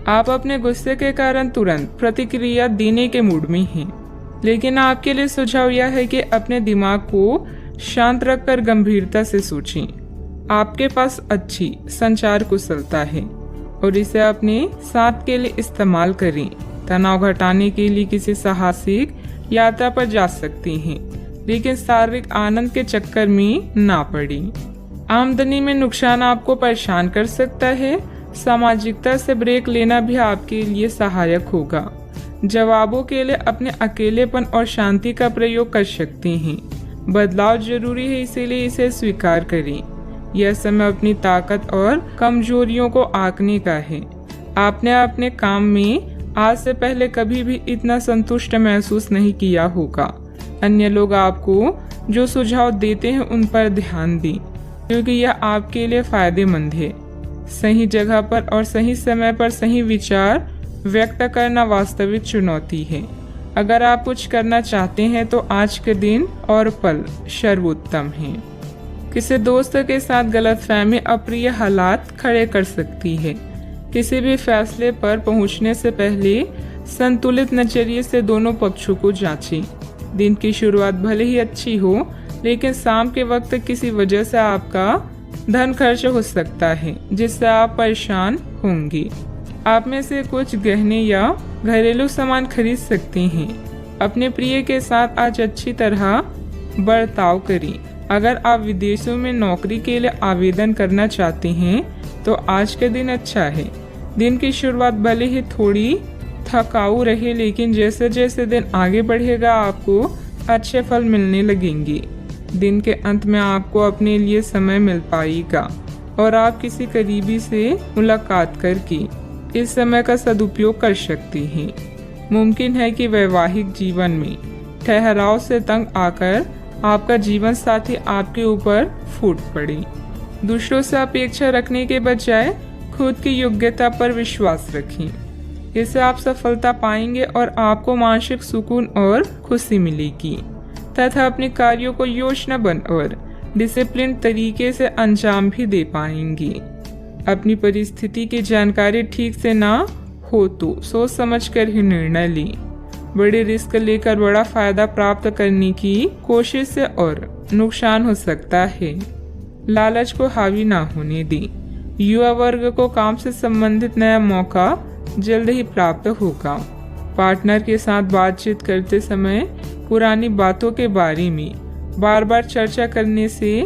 आप अपने गुस्से के कारण तुरंत प्रतिक्रिया देने के मूड में हैं, लेकिन आपके लिए सुझाव यह है कि अपने दिमाग को शांत रखकर गंभीरता से सोचें। आपके पास अच्छी संचार कुशलता है और इसे अपने साथ के लिए इस्तेमाल करें। तनाव घटाने के लिए किसी साहसिक यात्रा पर जा सकते हैं, लेकिन शारीरिक आनंद के चक्कर में ना पड़ें। आमदनी में नुकसान आपको परेशान कर सकता है। सामाजिकता से ब्रेक लेना भी आपके लिए सहायक होगा। जवाबों के लिए अपने अकेलेपन और शांति का प्रयोग कर सकते हैं। बदलाव जरूरी है, इसीलिए इसे स्वीकार करें। यह समय अपनी ताकत और कमजोरियों को आंकने का है। आपने अपने काम में आज से पहले कभी भी इतना संतुष्ट महसूस नहीं किया होगा। अन्य लोग आपको जो सुझाव देते हैं उन पर ध्यान दें, क्योंकि यह आपके लिए फायदेमंद है। सही जगह पर और सही समय पर सही विचार व्यक्त करना वास्तविक चुनौती है। अगर आप कुछ करना चाहते हैं तो आज के दिन और पल सर्वोत्तम है। किसी दोस्त के साथ गलतफहमी अप्रिय हालात खड़े कर सकती है। किसी भी फैसले पर पहुंचने से पहले संतुलित नजरिए से दोनों पक्षों को जांचें। दिन की शुरुआत भले ही अच्छी हो, लेकिन शाम के वक्त किसी वजह से आपका धन खर्च हो सकता है, जिससे आप परेशान होंगे। आप में से कुछ गहने या घरेलू सामान खरीद सकते हैं। अपने प्रिय के साथ आज अच्छी तरह बर्ताव करें। अगर आप विदेशों में नौकरी के लिए आवेदन करना चाहते हैं तो आज का दिन अच्छा है। दिन की शुरुआत भले ही थोड़ी थकाऊ रहे, लेकिन जैसे जैसे दिन आगे बढ़ेगा आपको अच्छे फल मिलने लगेंगे। दिन के अंत में आपको अपने लिए समय मिल पाएगा और आप किसी करीबी से मुलाकात करके इस समय का सदुपयोग कर सकते हैं। मुमकिन है कि वैवाहिक जीवन में ठहराव से तंग आकर आपका जीवन साथी आपके ऊपर फूट पड़े। दूसरों से अपेक्षा रखने के बजाय खुद की योग्यता पर विश्वास रखें। इससे आप सफलता पाएंगे और आपको मानसिक सुकून और खुशी मिलेगी तथा अपने कार्यों को योजनाबद्ध और डिसिप्लिन तरीके से अंजाम भी दे पाएंगे। अपनी परिस्थिति की जानकारी ठीक से ना हो तो सोच समझकर ही निर्णय लें। बड़े रिस्क लेकर बड़ा फायदा प्राप्त करने की कोशिश से और नुकसान हो सकता है। लालच को हावी ना होने दें। युवा वर्ग को काम से संबंधित नया मौका जल्द ही प्राप्त होगा। पार्टनर के साथ बातचीत करते समय पुरानी बातों के बारे में बार बार चर्चा करने से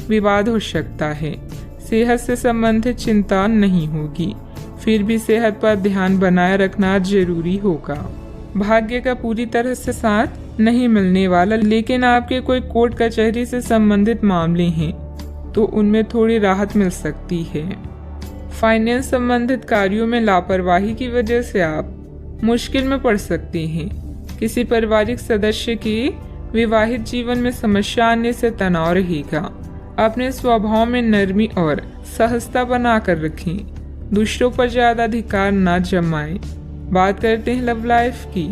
विवाद हो सकता है। सेहत से संबंधित चिंता नहीं होगी, फिर भी सेहत पर ध्यान बनाए रखना जरूरी होगा। भाग्य का पूरी तरह से साथ नहीं मिलने वाला, लेकिन आपके कोई कोर्ट कचहरी से संबंधित मामले हैं तो उनमें थोड़ी राहत मिल सकती है। फाइनेंस संबंधित कार्यों में लापरवाही की वजह से आप मुश्किल में पड़ सकते हैं। किसी पारिवारिक सदस्य के विवाहित जीवन में समस्या आने से तनाव रहेगा। अपने स्वभाव में नरमी और सहजता बनाकर रखें। दूसरों पर ज्यादा अधिकार न जमाएं। बात करते हैं लव लाइफ की।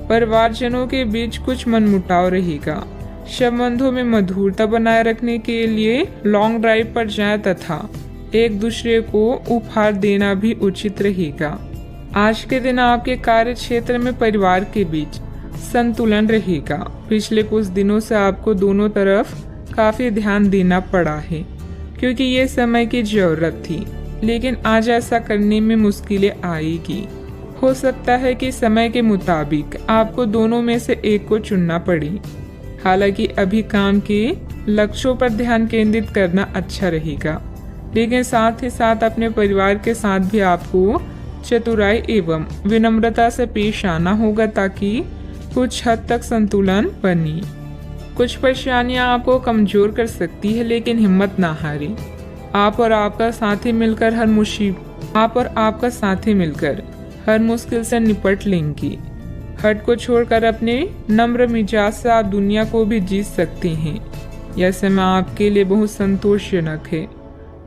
परिवारजनों के बीच कुछ मनमुटाव रहेगा। संबंधों में मधुरता बनाए रखने के लिए लॉन्ग ड्राइव पर जाएं तथा एक दूसरे को उपहार देना भी उचित रहेगा। आज के दिन आपके कार्य क्षेत्र में परिवार के बीच संतुलन रहेगा। पिछले कुछ दिनों से आपको दोनों तरफ काफी ध्यान देना पड़ा है, क्योंकि ये समय की जरूरत थी, लेकिन आज ऐसा करने में मुश्किलें आएगी। हो सकता है कि समय के मुताबिक आपको दोनों में से एक को चुनना पड़े। हालांकि अभी काम के लक्ष्यों पर ध्यान केंद्रित करना अच्छा रहेगा, लेकिन साथ ही साथ अपने परिवार के साथ भी आपको चतुराई एवं विनम्रता से पेश आना होगा ताकि कुछ हद तक संतुलन बने। कुछ परेशानियां आपको कमजोर कर सकती है, लेकिन हिम्मत ना हारें। आप और आपका साथी मिलकर हर मुश्किल से निपट लेंगे। हट को छोड़कर अपने नम्र मिजाज से आप दुनिया को भी जीत सकते हैं। यह समय आपके लिए बहुत संतोषजनक है।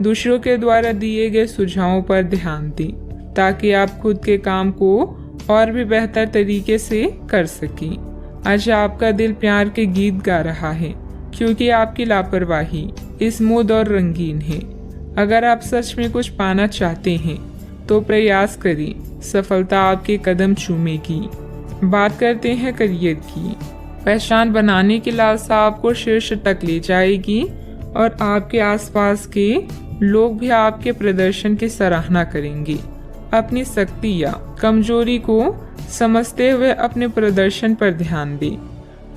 दूसरों के द्वारा दिए गए सुझावों पर ध्यान दें ताकि आप खुद के काम को और भी बेहतर तरीके से कर सकें। आज आपका दिल प्यार के गीत गा रहा है, क्योंकि आपकी लापरवाही स्मूथ और रंगीन है। अगर आप सच में कुछ पाना चाहते हैं तो प्रयास करें, सफलता आपके कदम चूमेगी। बात करते हैं करियर की। पहचान बनाने की लालसा आपको शीर्ष तक ले जाएगी और आपके आसपास के लोग भी आपके प्रदर्शन की सराहना करेंगे। अपनी शक्ति या कमजोरी को समझते हुए अपने प्रदर्शन पर ध्यान दें।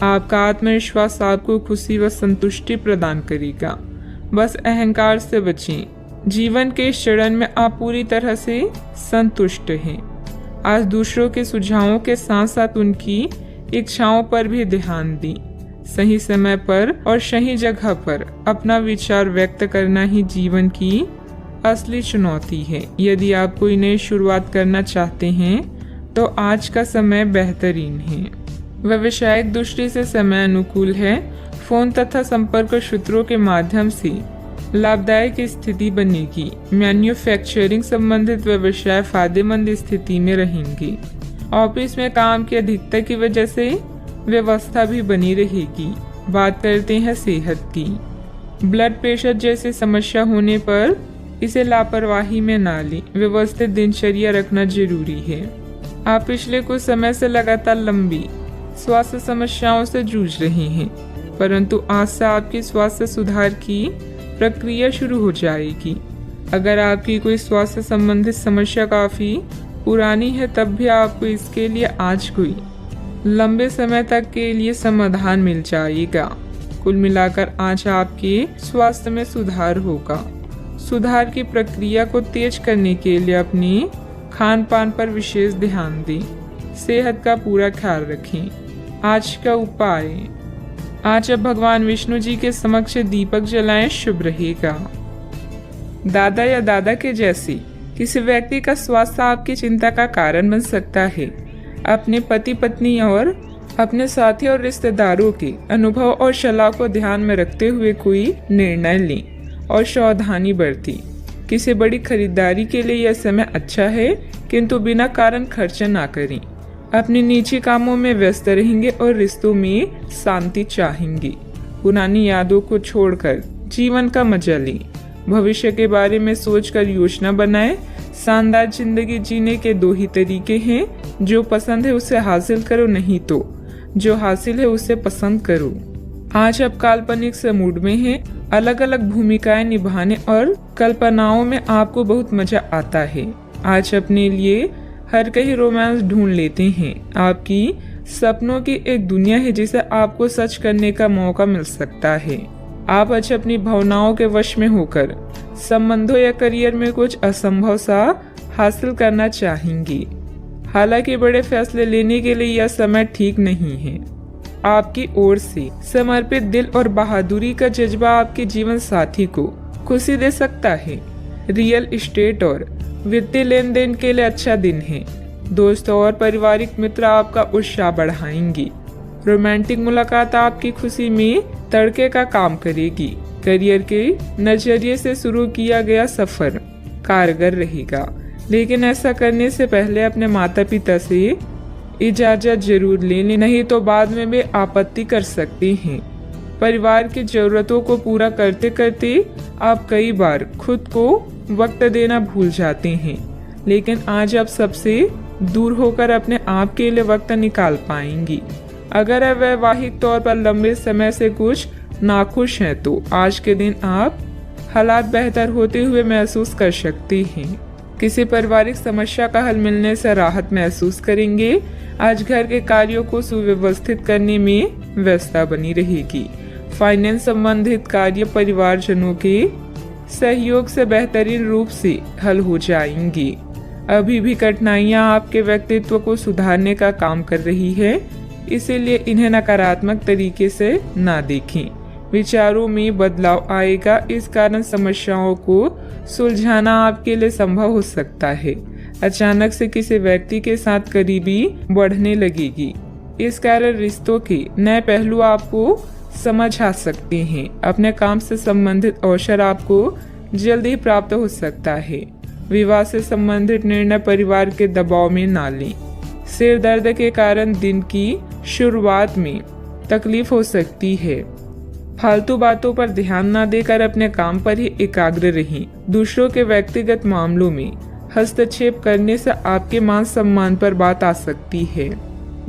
आपका आत्मविश्वास आपको खुशी व संतुष्टि प्रदान करेगा। बस अहंकार से बचें। जीवन के इस चरण में आप पूरी तरह से संतुष्ट हैं। आज दूसरों के सुझावों के साथ साथ उनकी इच्छाओं पर भी ध्यान दें। सही समय पर और सही जगह पर अपना विचार व्यक्त करना ही जीवन की असली चुनौती है। यदि आप कोई नई शुरुआत करना चाहते हैं तो आज का समय बेहतरीन है। व्यवसायिक दृष्टि से समय अनुकूल है। फोन तथा संपर्क सूत्रों के माध्यम से लाभदायक स्थिति बनेगी। मैन्युफैक्चरिंग संबंधित व्यवसाय फायदेमंद स्थिति में रहेंगे। ऑफिस में काम की अधिकता की वजह से व्यवस्था भी बनी रहेगी। बात करते हैं सेहत की। ब्लड प्रेशर जैसी समस्या होने पर इसे लापरवाही में ना लें। व्यवस्थित दिनचर्या रखना जरूरी है। आप पिछले कुछ समय से लगातार लंबी स्वास्थ्य समस्याओं से जूझ रहे हैं, परंतु आज से आपकी स्वास्थ्य सुधार की प्रक्रिया शुरू हो जाएगी। अगर आपकी कोई स्वास्थ्य संबंधित समस्या काफी पुरानी है तब भी आपको इसके लिए आज कोई लंबे समय तक के लिए समाधान मिल जाएगा। कुल मिलाकर आज आपके स्वास्थ्य में सुधार होगा। सुधार की प्रक्रिया को तेज करने के लिए अपने खान पान पर विशेष ध्यान दें। सेहत का पूरा ख्याल रखें। आज का उपाय, आज अब भगवान विष्णु जी के समक्ष दीपक जलाएं, शुभ रहेगा। दादा या दादा के जैसे किसी व्यक्ति का स्वास्थ्य आपकी चिंता का कारण बन सकता है। अपने पति पत्नी और अपने साथी और रिश्तेदारों के अनुभव और सलाह को ध्यान में रखते हुए कोई निर्णय लें और सावधानी बरतें। किसी बड़ी खरीदारी के लिए यह समय अच्छा है, किंतु बिना कारण खर्च ना करें। अपने निजी कामों में व्यस्त रहेंगे और रिश्तों में शांति चाहेंगे। पुरानी यादों को छोड़कर जीवन का मजा लें। भविष्य के बारे में सोचकर योजना बनाएं। शानदार जिंदगी जीने के दो ही तरीके हैं, जो पसंद है उसे हासिल करो, नहीं तो जो हासिल है उसे पसंद करो। आज आप काल्पनिक से मूड में हैं। अलग अलग भूमिकाएं निभाने और कल्पनाओं में आपको बहुत मजा आता है। आज अपने लिए हर कहीं रोमांस ढूंढ लेते हैं। आपकी सपनों की एक दुनिया है जिसे आपको सच करने का मौका मिल सकता है। आप आज अपनी भावनाओं के वश में होकर संबंधों या करियर में कुछ असंभव सा हासिल करना चाहेंगी। हालांकि बड़े फैसले लेने के लिए यह समय ठीक नहीं है। आपकी ओर से समर्पित दिल और बहादुरी का जज्बा आपके जीवन साथी को खुशी दे सकता है। रियल एस्टेट और वित्तीय लेन देन के लिए अच्छा दिन है। दोस्तों और पारिवारिक मित्र आपका उत्साह बढ़ाएंगी। रोमांटिक मुलाकात आपकी खुशी में तड़के का काम करेगी। करियर के नजरिए से शुरू किया गया सफर कारगर रहेगा, लेकिन ऐसा करने से पहले अपने माता पिता से इजाजत जरूर ले लें, नहीं तो बाद में वे आपत्ति कर सकते हैं। परिवार की जरूरतों को पूरा करते करते आप कई बार खुद को वक्त देना भूल जाते हैं, लेकिन आज आप सबसे दूर होकर अपने आप के लिए वक्त निकाल पाएंगी। अगर आप वैवाहिक तौर पर लंबे समय से कुछ नाखुश हैं तो आज के दिन आप हालात बेहतर होते हुए महसूस कर सकते हैं। किसी पारिवारिक समस्या का हल मिलने से राहत महसूस करेंगे। आज घर के कार्यों को सुव्यवस्थित करने में व्यस्तता बनी रहेगी। फाइनेंस संबंधित कार्य परिवारजनों के सहयोग से बेहतरीन रूप से हल हो जाएंगी। अभी भी कठिनाइयां आपके व्यक्तित्व को सुधारने का काम कर रही है, इसीलिए इन्हें नकारात्मक तरीके से ना देखें। विचारों में बदलाव आएगा, इस कारण समस्याओं को सुलझाना आपके लिए संभव हो सकता है। अचानक से किसी व्यक्ति के साथ करीबी बढ़ने लगेगी, इस कारण रिश्तों के नए पहलू आपको समझ आ सकते हैं। अपने काम से संबंधित अवसर आपको जल्द ही प्राप्त हो सकता है। विवाह से संबंधित निर्णय परिवार के दबाव में ना लें। सिर दर्द के कारण दिन की शुरुआत में तकलीफ हो सकती है। फालतू बातों पर ध्यान न देकर अपने काम पर ही एकाग्र रहें। दूसरों के व्यक्तिगत मामलों में हस्तक्षेप करने से आपके मान सम्मान पर बात आ सकती है।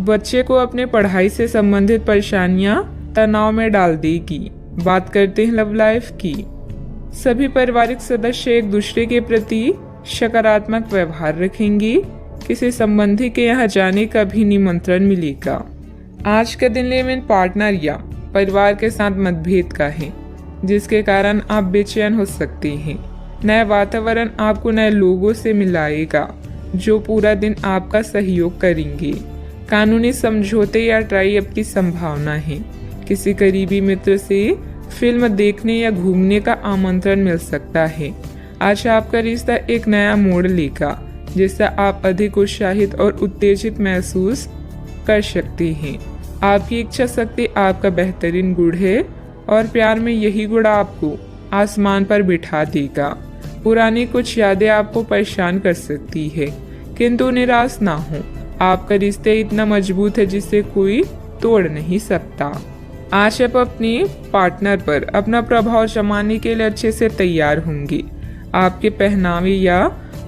बच्चे को अपने पढ़ाई से संबंधित परेशानियां तनाव में डाल देगी। बात करते हैं लव लाइफ की। सभी पारिवारिक सदस्य एक दूसरे के प्रति सकारात्मक व्यवहार रखेंगे। किसी संबंधी के यहाँ जाने का भी निमंत्रण मिलेगा। आज का दिन लिव इन पार्टनर या परिवार के साथ मतभेद का है, जिसके कारण आप बेचैन हो सकते हैं। नया वातावरण आपको नए लोगों से मिलाएगा जो पूरा दिन आपका सहयोग करेंगे। कानूनी समझौते या ट्राई अप की संभावना है। किसी करीबी मित्र से फिल्म देखने या घूमने का आमंत्रण मिल सकता है। आज आपका रिश्ता एक नया मोड़ लेगा, जिससे आप अधिक उत्साहित और उत्तेजित महसूस कर सकते हैं। आपकी इच्छा शक्ति आपका बेहतरीन गुण है और प्यार में यही गुण आपको आसमान पर बिठा देगा। पुरानी कुछ यादें आपको परेशान कर सकती है, किंतु निराश ना हो। आपका रिश्ता इतना मजबूत है जिसे कोई तोड़ नहीं सकता। आज आप अपने पार्टनर पर अपना प्रभाव जमाने के लिए अच्छे से तैयार होंगे। आपके पहनावे या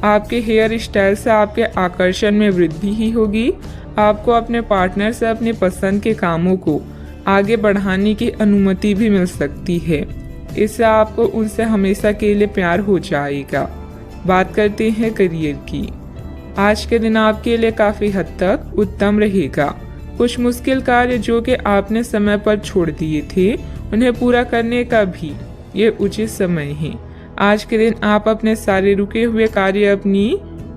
आपके हेयर स्टाइल से आपके आकर्षण में वृद्धि ही होगी। आपको अपने पार्टनर से अपने पसंद के कामों को आगे बढ़ाने की अनुमति भी मिल सकती है। इससे आपको उनसे हमेशा के लिए प्यार हो जाएगा। बात करते हैं करियर की। आज के दिन आपके लिए काफी हद तक उत्तम रहेगा। कुछ मुश्किल कार्य जो कि आपने समय पर छोड़ दिए थे, उन्हें पूरा करने का भी ये उचित समय है। आज के दिन आप अपने सारे रुके हुए कार्य अपनी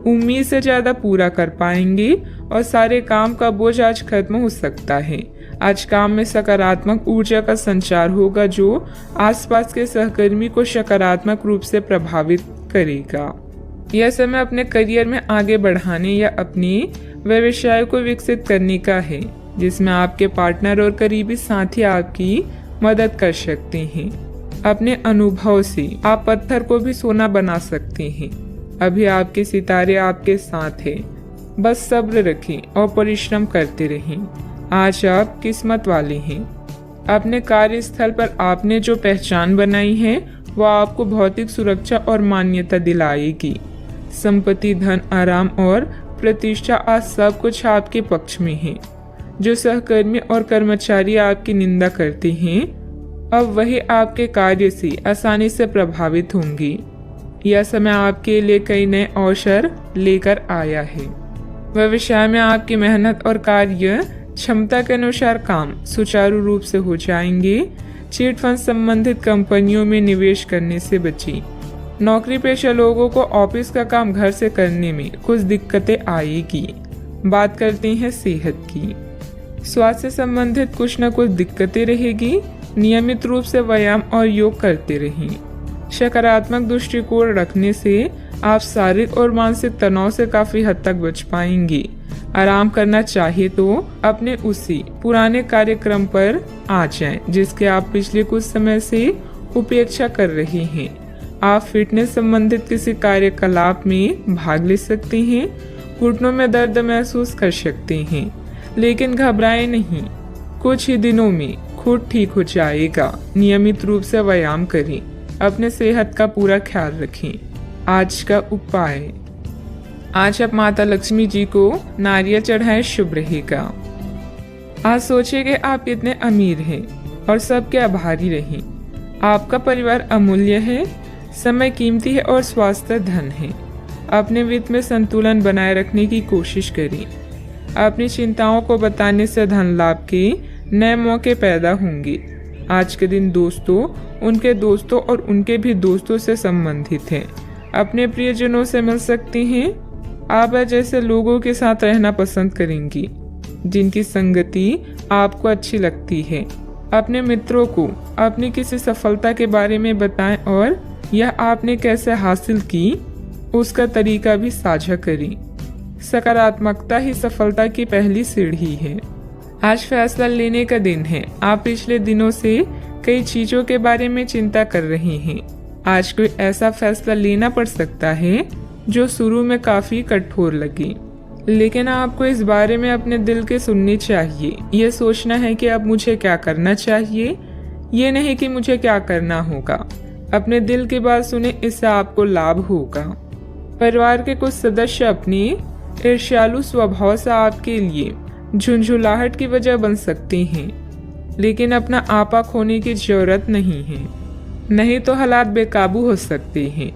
उम्मीद से ज्यादा पूरा कर पाएंगे और सारे काम का बोझ आज खत्म हो सकता है। आज काम में सकारात्मक ऊर्जा का संचार होगा जो आसपास के सहकर्मी को सकारात्मक रूप से प्रभावित करेगा। यह समय अपने करियर में आगे बढ़ाने या अपने व्यवसाय को विकसित करने का है, जिसमें आपके पार्टनर और करीबी साथी आपकी मदद कर सकते हैं। अपने अनुभव से आप पत्थर को भी सोना बना सकते हैं। अभी आपके सितारे आपके साथ हैं। बस सब्र रखें और परिश्रम करते रहें। आज आप किस्मत वाले हैं। अपने कार्यस्थल पर आपने जो पहचान बनाई है वह आपको भौतिक सुरक्षा और मान्यता दिलाएगी। संपत्ति, धन, आराम और प्रतिष्ठा आज सब कुछ आपके पक्ष में है। जो सहकर्मी और कर्मचारी आपकी निंदा करते हैं, अब वही आपके कार्य से आसानी से प्रभावित होंगे। यह समय आपके लिए कई नए अवसर लेकर आया है। व्यवसाय में आपकी मेहनत और कार्य क्षमता के अनुसार काम सुचारू रूप से हो जाएंगे। चिट फंड संबंधित कंपनियों में निवेश करने से बचें। नौकरी पेशा लोगों को ऑफिस का काम घर से करने में कुछ दिक्कतें आएगी। बात करते हैं सेहत की। स्वास्थ्य से संबंधित कुछ न कुछ दिक्कतें रहेगी। नियमित रूप से व्यायाम और योग करते रहें। सकारात्मक दृष्टिकोण रखने से आप शारीरिक और मानसिक तनाव से काफी हद तक बच पाएंगे। आराम करना चाहिए तो अपने उसी पुराने कार्यक्रम पर आ जाएं, जिसके आप पिछले कुछ समय से उपेक्षा कर रहे हैं। आप फिटनेस संबंधित किसी कार्यकलाप में भाग ले सकते हैं। घुटनों में दर्द महसूस कर सकते हैं, लेकिन घबराएं नहीं, कुछ ही दिनों में खुद ठीक हो जाएगा। नियमित रूप से व्यायाम करें। अपने सेहत का पूरा ख्याल रखें। आज का उपाय, आज आप माता लक्ष्मी जी को नारियल चढ़ाएं, शुभ रहेगा। आज सोचिए कि आप कितने अमीर हैं और सबके आभारी रहें। आपका परिवार अमूल्य है, समय कीमती है और स्वास्थ्य धन है। अपने वित्त में संतुलन बनाए रखने की कोशिश करें। अपनी चिंताओं को बताने से धन लाभ के नए मौके पैदा होंगे। आज के दिन दोस्तों, उनके दोस्तों और उनके भी दोस्तों से संबंधित हैं। अपने प्रियजनों से मिल सकते हैं। आप जैसे लोगों के साथ रहना पसंद करेंगी जिनकी संगति आपको अच्छी लगती है। अपने मित्रों को अपनी किसी सफलता के बारे में बताएं और यह आपने कैसे हासिल की उसका तरीका भी साझा करें। सकारात्मकता ही सफलता की पहली सीढ़ी है। आज फैसला लेने का दिन है। आप पिछले दिनों से कई चीजों के बारे में चिंता कर रहे हैं। आज कोई ऐसा फैसला लेना पड़ सकता है जो शुरू में काफी कठोर लगे, लेकिन आपको इस बारे में अपने दिल के सुननी चाहिए। ये सोचना है कि अब मुझे क्या करना चाहिए, ये नहीं कि मुझे क्या करना होगा। अपने दिल की बात सुने, इससे आपको लाभ होगा। परिवार के कुछ सदस्य अपनी ईर्ष्यालु स्वभाव से आपके लिए झुंझुलाहट की वजह बन सकते हैं, लेकिन अपना आपा खोने की जरूरत नहीं है, नहीं तो हालात बेकाबू हो सकते हैं।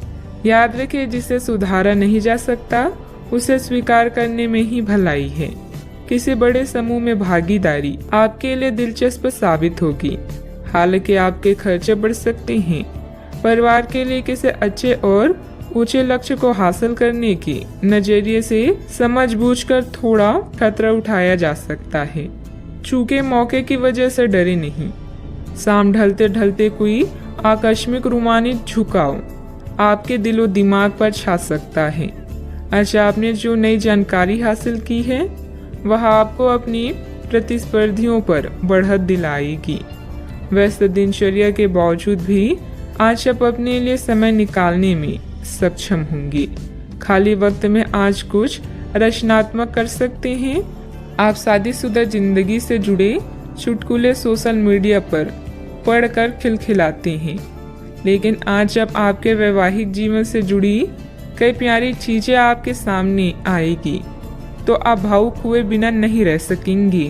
याद रखें, जिसे सुधारा नहीं जा सकता उसे स्वीकार करने में ही भलाई है। किसी बड़े समूह में भागीदारी आपके लिए दिलचस्प साबित होगी, हालांकि आपके खर्चे बढ़ सकते हैं। परिवार के लिए किसी अच्छे और ऊंचे लक्ष्य को हासिल करने के नजरिए से समझबूझकर थोड़ा खतरा उठाया जा सकता है। चूंकि मौके की वजह से डरे नहीं। शाम ढलते ढलते कोई आकस्मिक रोमांचित झुकाव आपके दिलो दिमाग पर छा सकता है। अच्छा, आपने जो नई जानकारी हासिल की है वह आपको अपनी प्रतिस्पर्धियों पर बढ़त दिलाएगी। व्यस्त दिनचर्या के बावजूद भी आज आप अपने लिए समय निकालने में सक्षम होंगे। खाली वक्त में आज कुछ रचनात्मक कर सकते हैं। आप शादीशुदा जिंदगी से जुड़े चुटकुले सोशल मीडिया पर पढ़कर खिलखिलाते हैं, लेकिन आज जब आपके वैवाहिक जीवन से जुड़ी कई प्यारी चीजें आपके सामने आएगी तो आप भावुक हुए बिना नहीं रह सकेंगे।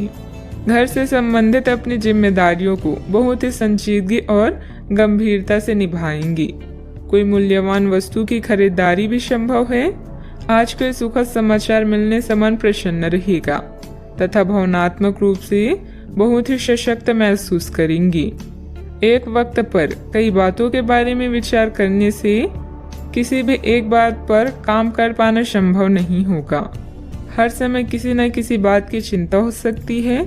घर से संबंधित अपनी जिम्मेदारियों को बहुत ही संजीदगी और गंभीरता से निभाएंगे। कोई मूल्यवान वस्तु की खरीदारी भी संभव है। आज कोई सुखद समाचार मिलने से मन प्रसन्न रहेगा तथा भावनात्मक रूप से बहुत ही सशक्त महसूस करेंगे। एक वक्त पर कई बातों के बारे में विचार करने से किसी भी एक बात पर काम कर पाना संभव नहीं होगा। हर समय किसी न किसी बात की चिंता हो सकती है।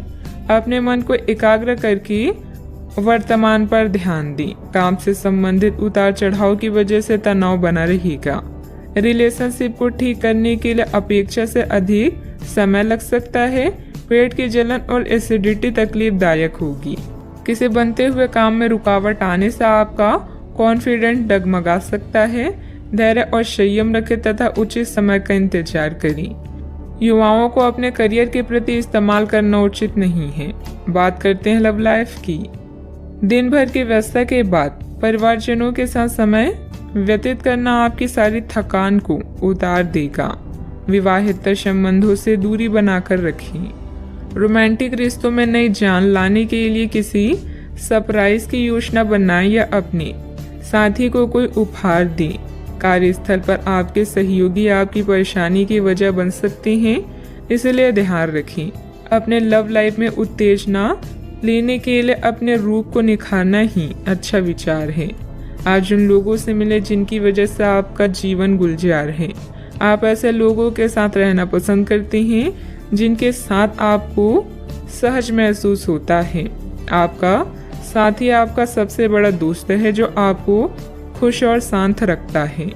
अपने मन को एकाग्र करके वर्तमान पर ध्यान दें। काम से संबंधित उतार चढ़ाव की वजह से तनाव बना रहेगा। रिलेशनशिप को ठीक करने के लिए अपेक्षा से अधिक समय लग सकता है। पेट की जलन और एसिडिटी तकलीफदायक होगी। किसी बनते हुए काम में रुकावट आने से आपका कॉन्फिडेंस डगमगा सकता है। धैर्य और संयम रखें तथा उचित समय का इंतजार करें। युवाओं को अपने करियर के प्रति इस्तेमाल करना उचित नहीं है। बात करते हैं लव लाइफ की। दिन भर की व्यस्तता के बाद परिवारजनों के साथ समय व्यतीत करना आपकी सारी थकान को उतार देगा। विवाहित संबंधों से दूरी बनाकर रखें। रोमांटिक रिश्तों में नई जान लाने के लिए किसी सरप्राइज की योजना बनाएं या अपने साथी को कोई उपहार दें। कार्यस्थल पर आपके सहयोगी आपकी परेशानी की वजह बन सकते हैं, इसलिए ध्यान रखें। अपने लव लाइफ में उत्तेजना लेने के लिए अपने रूप को निखारना ही अच्छा विचार है। आज उन लोगों से मिले जिनकी वजह से आपका जीवन गुलजार है। आप ऐसे लोगों के साथ रहना पसंद करते हैं जिनके साथ आपको सहज महसूस होता है। आपका साथी आपका सबसे बड़ा दोस्त है जो आपको खुश और शांत रखता है।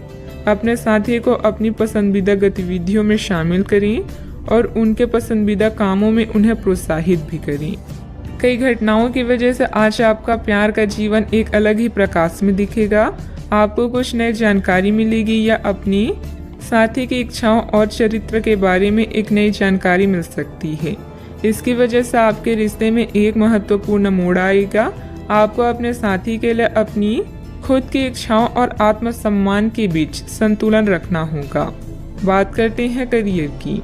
अपने साथी को अपनी पसंदीदा गतिविधियों में शामिल करें और उनके पसंदीदा कामों में उन्हें प्रोत्साहित भी करें। कई घटनाओं की वजह से आज आपका प्यार का जीवन एक अलग ही प्रकाश में दिखेगा। आपको कुछ नई जानकारी मिलेगी या अपनी साथी की इच्छाओं और चरित्र के बारे में एक नई जानकारी मिल सकती है। इसकी वजह से आपके रिश्ते में एक महत्वपूर्ण मोड़ आएगा। आपको अपने साथी के लिए अपनी खुद की इच्छाओं और आत्मसम्मान के बीच संतुलन रखना होगा। बात करते हैं करियर की।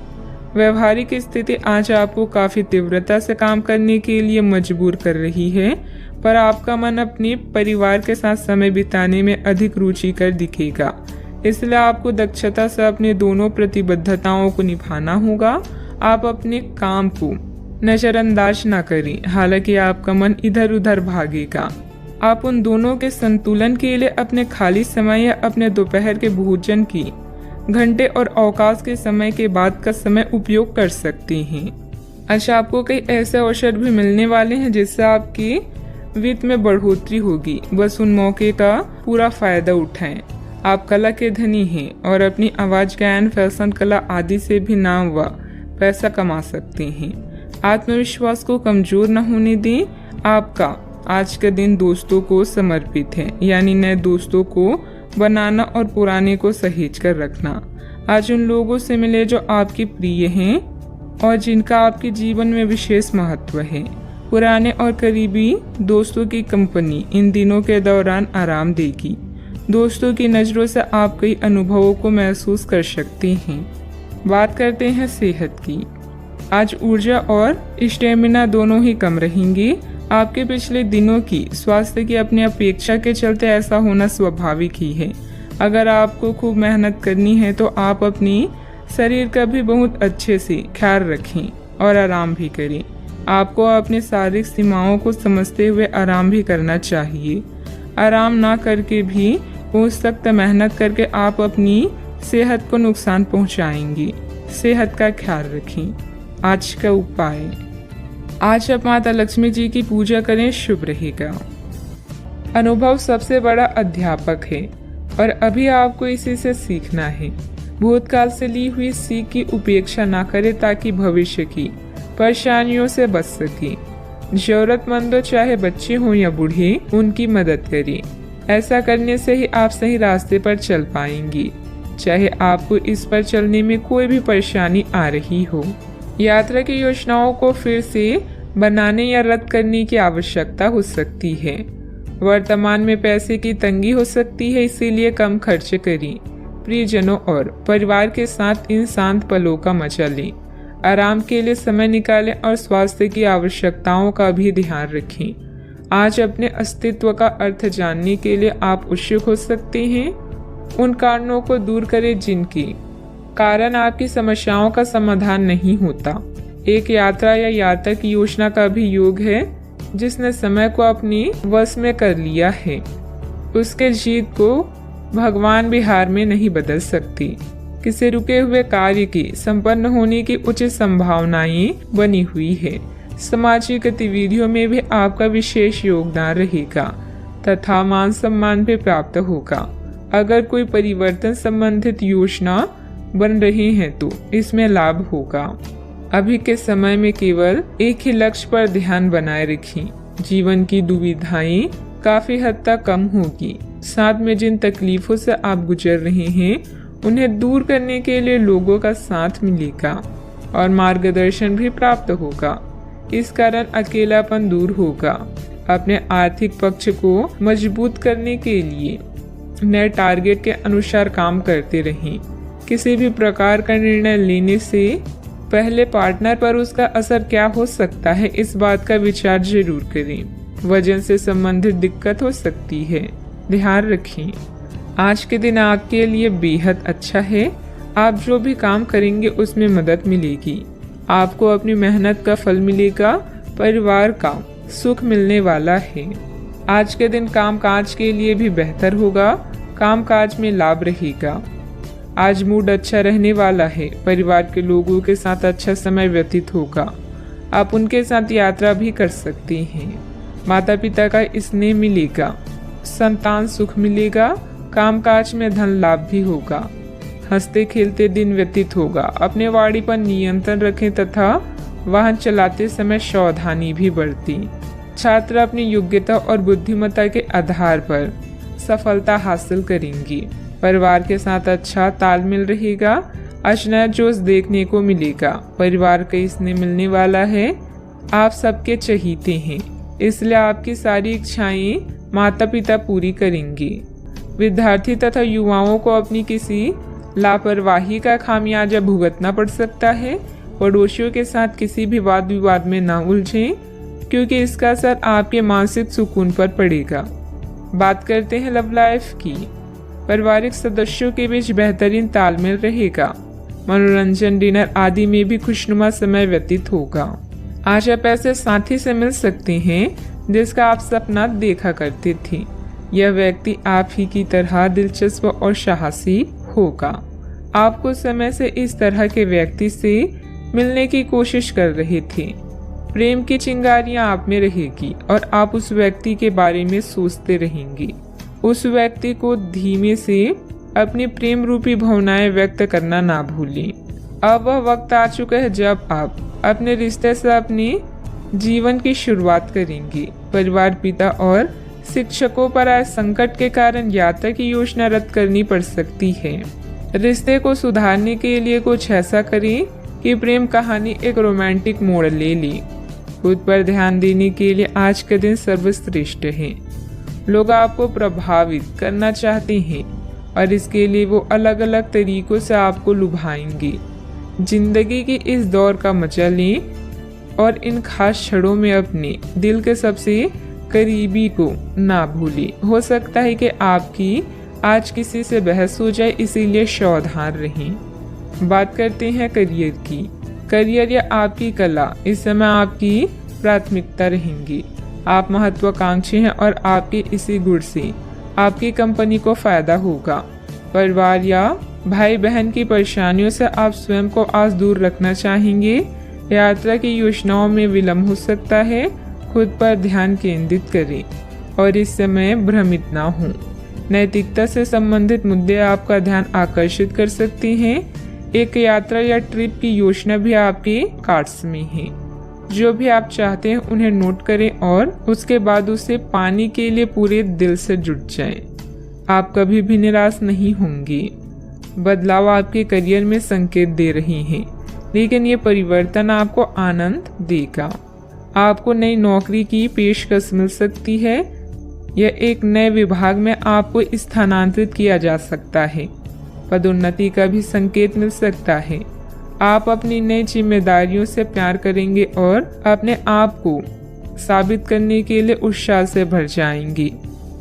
व्यवहारिक स्थिति आज आपको काफी तीव्रता से काम करने के लिए मजबूर कर रही है, पर आपका मन अपने परिवार के साथ समय बिताने में अधिक रुचिकर दिखेगा। इसलिए आपको दक्षता से अपने दोनों प्रतिबद्धताओं को निभाना होगा। आप अपने काम को नजरअंदाज न करें, हालांकि आपका मन इधर उधर भागेगा। आप उन दोनों के संतुलन के लिए अपने खाली समय या अपने दोपहर के भोजन की घंटे और अवकाश के समय के बाद का समय उपयोग कर सकते हैं। अच्छा, आपको कई ऐसे अवसर भी मिलने वाले हैं जिससे आपकी वित्त में बढ़ोतरी होगी। बस उन मौके का पूरा फायदा उठाएं। आप कला के धनी हैं और अपनी आवाज, गायन, फैशन, कला आदि से भी नाम व पैसा कमा सकते हैं। आत्मविश्वास को कमजोर न होने दें। आपका आज का दिन दोस्तों को समर्पित है, यानी नए दोस्तों को बनाना और पुराने को सहेज कर रखना। आज उन लोगों से मिले जो आपके प्रिय हैं और जिनका आपके जीवन में विशेष महत्व है। पुराने और करीबी दोस्तों की कंपनी इन दिनों के दौरान आराम देगी। दोस्तों की नज़रों से आप कई अनुभवों को महसूस कर सकते हैं। बात करते हैं सेहत की। आज ऊर्जा और स्टेमिना दोनों ही कम रहेंगी। आपके पिछले दिनों की स्वास्थ्य की अपनी अपेक्षा के चलते ऐसा होना स्वाभाविक ही है। अगर आपको खूब मेहनत करनी है तो आप अपनी शरीर का भी बहुत अच्छे से ख्याल रखें और आराम भी करें। आपको अपनी शारीरिक सीमाओं को समझते हुए आराम भी करना चाहिए। आराम ना करके भी बहुत सख्त मेहनत करके आप अपनी सेहत को नुकसान पहुंचाएंगी। सेहत का ख्याल रखें। आज का उपाय, आज आप माता लक्ष्मी जी की पूजा करें, शुभ रहेगा। अनुभव सबसे बड़ा अध्यापक है और अभी आपको इसी से सीखना है। भूतकाल से ली हुई सीख की उपेक्षा ना करें ताकि भविष्य की परेशानियों से बच सके। जरूरतमंदों, चाहे बच्चे हों या बूढ़े, उनकी मदद करें। ऐसा करने से ही आप सही रास्ते पर चल पाएंगी, चाहे आपको इस पर चलने में कोई भी परेशानी आ रही हो। यात्रा की योजनाओं को फिर से बनाने या रद्द करने की आवश्यकता हो सकती है। वर्तमान में पैसे की तंगी हो सकती है, इसीलिए कम खर्च करें। प्रियजनों और परिवार के साथ इन शांत पलों का मजा लें। आराम के लिए समय निकालें और स्वास्थ्य की आवश्यकताओं का भी ध्यान रखें। आज अपने अस्तित्व का अर्थ जानने के लिए आप उत्सुक हो सकते हैं। उन कारणों को दूर करें जिनके कारण आपकी समस्याओं का समाधान नहीं होता। एक यात्रा या यात्रा की योजना का भी योग है जिसने समय को अपने वश में कर लिया है। उसके जीत को भगवान भी हार में नहीं बदल सकती। किसी रुके हुए कार्य की संपन्न होने की उचित संभावनाएं बनी हुई है। सामाजिक गतिविधियों में भी आपका विशेष योगदान रहेगा तथा मान सम्मान भी प्राप्त होगा। अगर कोई परिवर्तन संबंधित योजना बन रही है तो इसमें लाभ होगा। अभी के समय में केवल एक ही लक्ष्य पर ध्यान बनाए रखें। जीवन की दुविधाएं काफी हद तक कम होगी। साथ में जिन तकलीफों से आप गुजर रहे हैं उन्हें दूर करने के लिए लोगों का साथ मिलेगा और मार्गदर्शन भी प्राप्त होगा। इस कारण अकेलापन दूर होगा। अपने आर्थिक पक्ष को मजबूत करने के लिए नए टारगेट के अनुसार काम करते रहें। किसी भी प्रकार का निर्णय लेने से पहले पार्टनर पर उसका असर क्या हो सकता है, इस बात का विचार जरूर करें। वजन से संबंधित दिक्कत हो सकती है, ध्यान रखें। आज के दिन आपके लिए बेहद अच्छा है। आप जो भी काम करेंगे उसमें मदद मिलेगी। आपको अपनी मेहनत का फल मिलेगा। परिवार का सुख मिलने वाला है। आज के दिन कामकाज के लिए भी बेहतर होगा। कामकाज में लाभ रहेगा। आज मूड अच्छा रहने वाला है। परिवार के लोगों के साथ अच्छा समय व्यतीत होगा। आप उनके साथ यात्रा भी कर सकते हैं। माता पिता का स्नेह मिलेगा। संतान सुख मिलेगा। कामकाज में धन लाभ भी होगा। हंसते खेलते दिन व्यतीत होगा। अपने वाणी पर नियंत्रण रखें तथा वाहन चलाते समय सावधानी भी बरतें। छात्र अपनी योग्यता और बुद्धिमत्ता के आधार पर सफलता हासिल करेंगे। परिवार के साथ अच्छा तालमेल रहेगा। आज नया जोश देखने को मिलेगा। परिवार का स्नेह मिलने वाला है। आप सबके चहीते हैं, इसलिए आपकी सारी इच्छाएं माता पिता पूरी करेंगे। विद्यार्थी तथा युवाओं को अपनी किसी लापरवाही का खामियाजा भुगतना पड़ सकता है। पड़ोसियों के साथ किसी भी वाद विवाद में न उलझें, क्योंकि इसका असर आपके मानसिक सुकून पर पड़ेगा। बात करते हैं लव लाइफ की। पारिवारिक सदस्यों के बीच बेहतरीन तालमेल रहेगा। मनोरंजन, डिनर आदि में भी खुशनुमा समय व्यतीत होगा। आज आप ऐसे साथी से मिल सकते हैं जिसका आप सपना देखा करते थे। यह व्यक्ति आप ही की तरह दिलचस्प और साहसी होगा। आप कुछ समय से इस तरह के व्यक्ति से मिलने की कोशिश कर रहे थे। प्रेम की चिंगारियां आप में रहेगी और आप उस व्यक्ति के बारे में सोचते रहेंगे। उस व्यक्ति को धीमे से अपनी प्रेम रूपी भावनाएं व्यक्त करना ना भूलें। अब वह वक्त आ चुका है जब आप अपने रिश्ते से अपने जीवन की शुरुआत करेंगे। परिवार, पिता और शिक्षकों पर आए संकट के कारण यात्रा की योजना रद्द करनी पड़ सकती है। रिश्ते को सुधारने के लिए कुछ ऐसा करें कि प्रेम कहानी एक रोमांटिक मोड़ ले ले। खुद पर ध्यान देने के लिए आज का दिन सर्वश्रेष्ठ है। लोग आपको प्रभावित करना चाहते हैं और इसके लिए वो अलग अलग तरीकों से आपको लुभाएंगे। जिंदगी की इस दौर का मजा लें और इन खास क्षणों में अपने दिल के सबसे करीबी को ना भूलें। हो सकता है कि आपकी आज किसी से बहस हो जाए, इसीलिए सावधान रहें। बात करते हैं करियर की। करियर या आपकी कला इस समय आपकी प्राथमिकता रहेंगी। आप महत्वाकांक्षी हैं और आपके इसी गुण से आपकी कंपनी को फायदा होगा। परिवार या भाई बहन की परेशानियों से आप स्वयं को आज दूर रखना चाहेंगे। यात्रा की योजनाओं में विलंब हो सकता है। खुद पर ध्यान केंद्रित करें और इस समय भ्रमित ना हों। नैतिकता से संबंधित मुद्दे आपका ध्यान आकर्षित कर सकते हैं। एक यात्रा या ट्रिप की योजना भी आपके कार्ड्स में है। जो भी आप चाहते हैं उन्हें नोट करें और उसके बाद उसे पाने के लिए पूरे दिल से जुट जाएं। आप कभी भी निराश नहीं होंगे। बदलाव आपके करियर में संकेत दे रहे हैं, लेकिन ये परिवर्तन आपको आनंद देगा। आपको नई नौकरी की पेशकश मिल सकती है या एक नए विभाग में आपको स्थानांतरित किया जा सकता है। पदोन्नति का भी संकेत मिल सकता है। आप अपनी नई जिम्मेदारियों से प्यार करेंगे और अपने आप को साबित करने के लिए उत्साह से भर जाएंगे।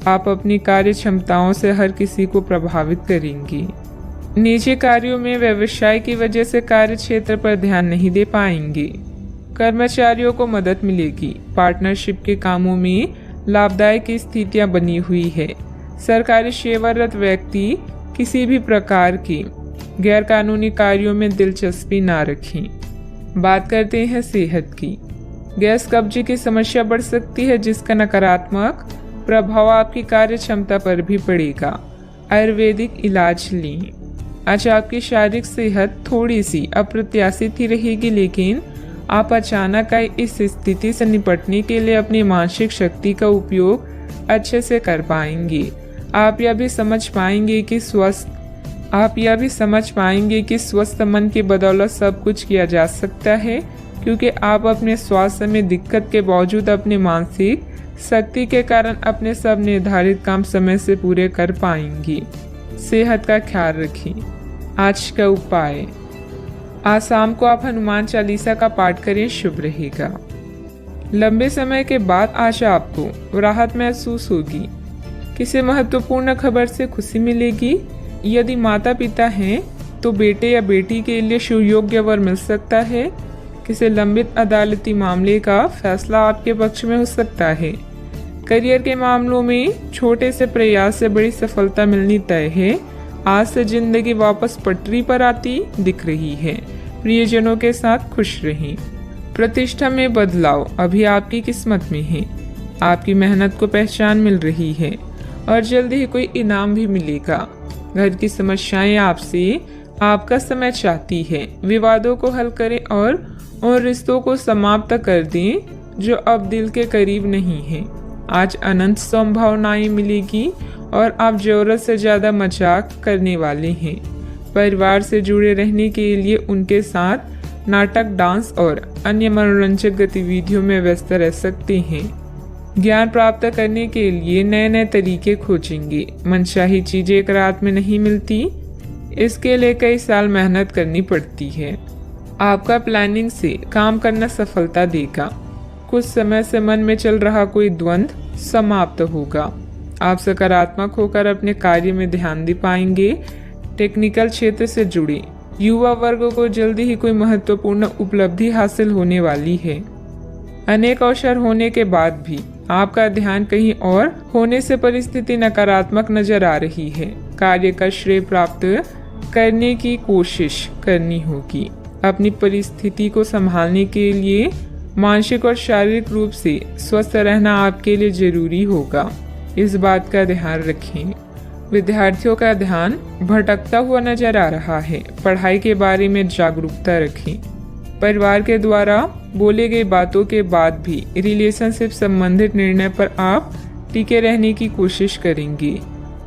आप अपनी कार्य क्षमताओं से हर किसी को प्रभावित करेंगे। निजी कार्यों में व्यवसाय की वजह से कार्य क्षेत्र पर ध्यान नहीं दे पाएंगे। कर्मचारियों को मदद मिलेगी। पार्टनरशिप के कामों में लाभदायक स्थितियां बनी हुई है। सरकारी सेवारत व्यक्ति किसी भी प्रकार के गैर कानूनी कार्यों में दिलचस्पी ना रखें। बात करते हैं सेहत की। गैस कब्जे की समस्या बढ़ सकती है, जिसका नकारात्मक प्रभाव आपकी कार्य क्षमता पर भी पड़ेगा। आयुर्वेदिक इलाज लें। आज आपकी शारीरिक सेहत थोड़ी सी अप्रत्याशित ही रहेगी, लेकिन आप अचानक आई इस स्थिति से निपटने के लिए अपनी मानसिक शक्ति का उपयोग अच्छे से कर पाएंगे। आप यह भी समझ पाएंगे कि स्वस्थ मन की बदौलत सब कुछ किया जा सकता है, क्योंकि आप अपने स्वास्थ्य में दिक्कत के बावजूद अपनी मानसिक शक्ति के कारण अपने सब निर्धारित काम समय से पूरे कर पाएंगी। सेहत का ख्याल रखें। आज का उपाय, आज शाम को आप हनुमान चालीसा का पाठ करें, शुभ रहेगा। लंबे समय के बाद आज आपको राहत महसूस होगी। किसी महत्वपूर्ण खबर से खुशी मिलेगी। यदि माता पिता हैं तो बेटे या बेटी के लिए सुयोग्य वर मिल सकता है। किसी लंबित अदालती मामले का फैसला आपके पक्ष में हो सकता है। करियर के मामलों में छोटे से प्रयास से बड़ी सफलता मिलनी तय है। आज से जिंदगी वापस पटरी पर आती दिख रही है। प्रियजनों के साथ खुश रहें। प्रतिष्ठा में बदलाव अभी आपकी किस्मत में है। आपकी मेहनत को पहचान मिल रही है और जल्दी ही कोई इनाम भी मिलेगा। घर की समस्याएं आपसे आपका समय चाहती है। विवादों को हल करें और उन रिश्तों को समाप्त कर दें जो अब दिल के करीब नहीं है। आज अनंत संभावनाएं मिलेगी और आप जरूरत से ज्यादा मजाक करने वाले हैं। परिवार से जुड़े रहने के लिए उनके साथ नाटक, डांस और अन्य मनोरंजक गतिविधियों में व्यस्त रह सकते हैं। ज्ञान प्राप्त करने के लिए नए नए तरीके खोजेंगे। मनचाही चीजें एक रात में नहीं मिलती, इसके लिए कई साल मेहनत करनी पड़ती है। आपका प्लानिंग से काम करना सफलता देगा। कुछ समय से मन में चल रहा कोई द्वंद्व समाप्त होगा। आप सकारात्मक होकर अपने कार्य में ध्यान दे पाएंगे। टेक्निकल क्षेत्र से जुड़े युवा वर्ग को जल्दी ही कोई महत्वपूर्ण उपलब्धि हासिल होने वाली है। अनेक अवसर होने के बाद भी आपका ध्यान कहीं और होने से परिस्थिति नकारात्मक नजर आ रही है। कार्य का श्रेय प्राप्त करने की कोशिश करनी होगी। अपनी परिस्थिति को संभालने के लिए मानसिक और शारीरिक रूप से स्वस्थ रहना आपके लिए जरूरी होगा। इस बात का ध्यान रखें। विद्यार्थियों का ध्यान भटकता हुआ नजर आ रहा है। पढ़ाई के बारे में जागरूकता रखें। परिवार के द्वारा बोले गई बातों के बाद भी रिलेशनशिप संबंधित निर्णय पर आप टिके रहने की कोशिश करेंगे।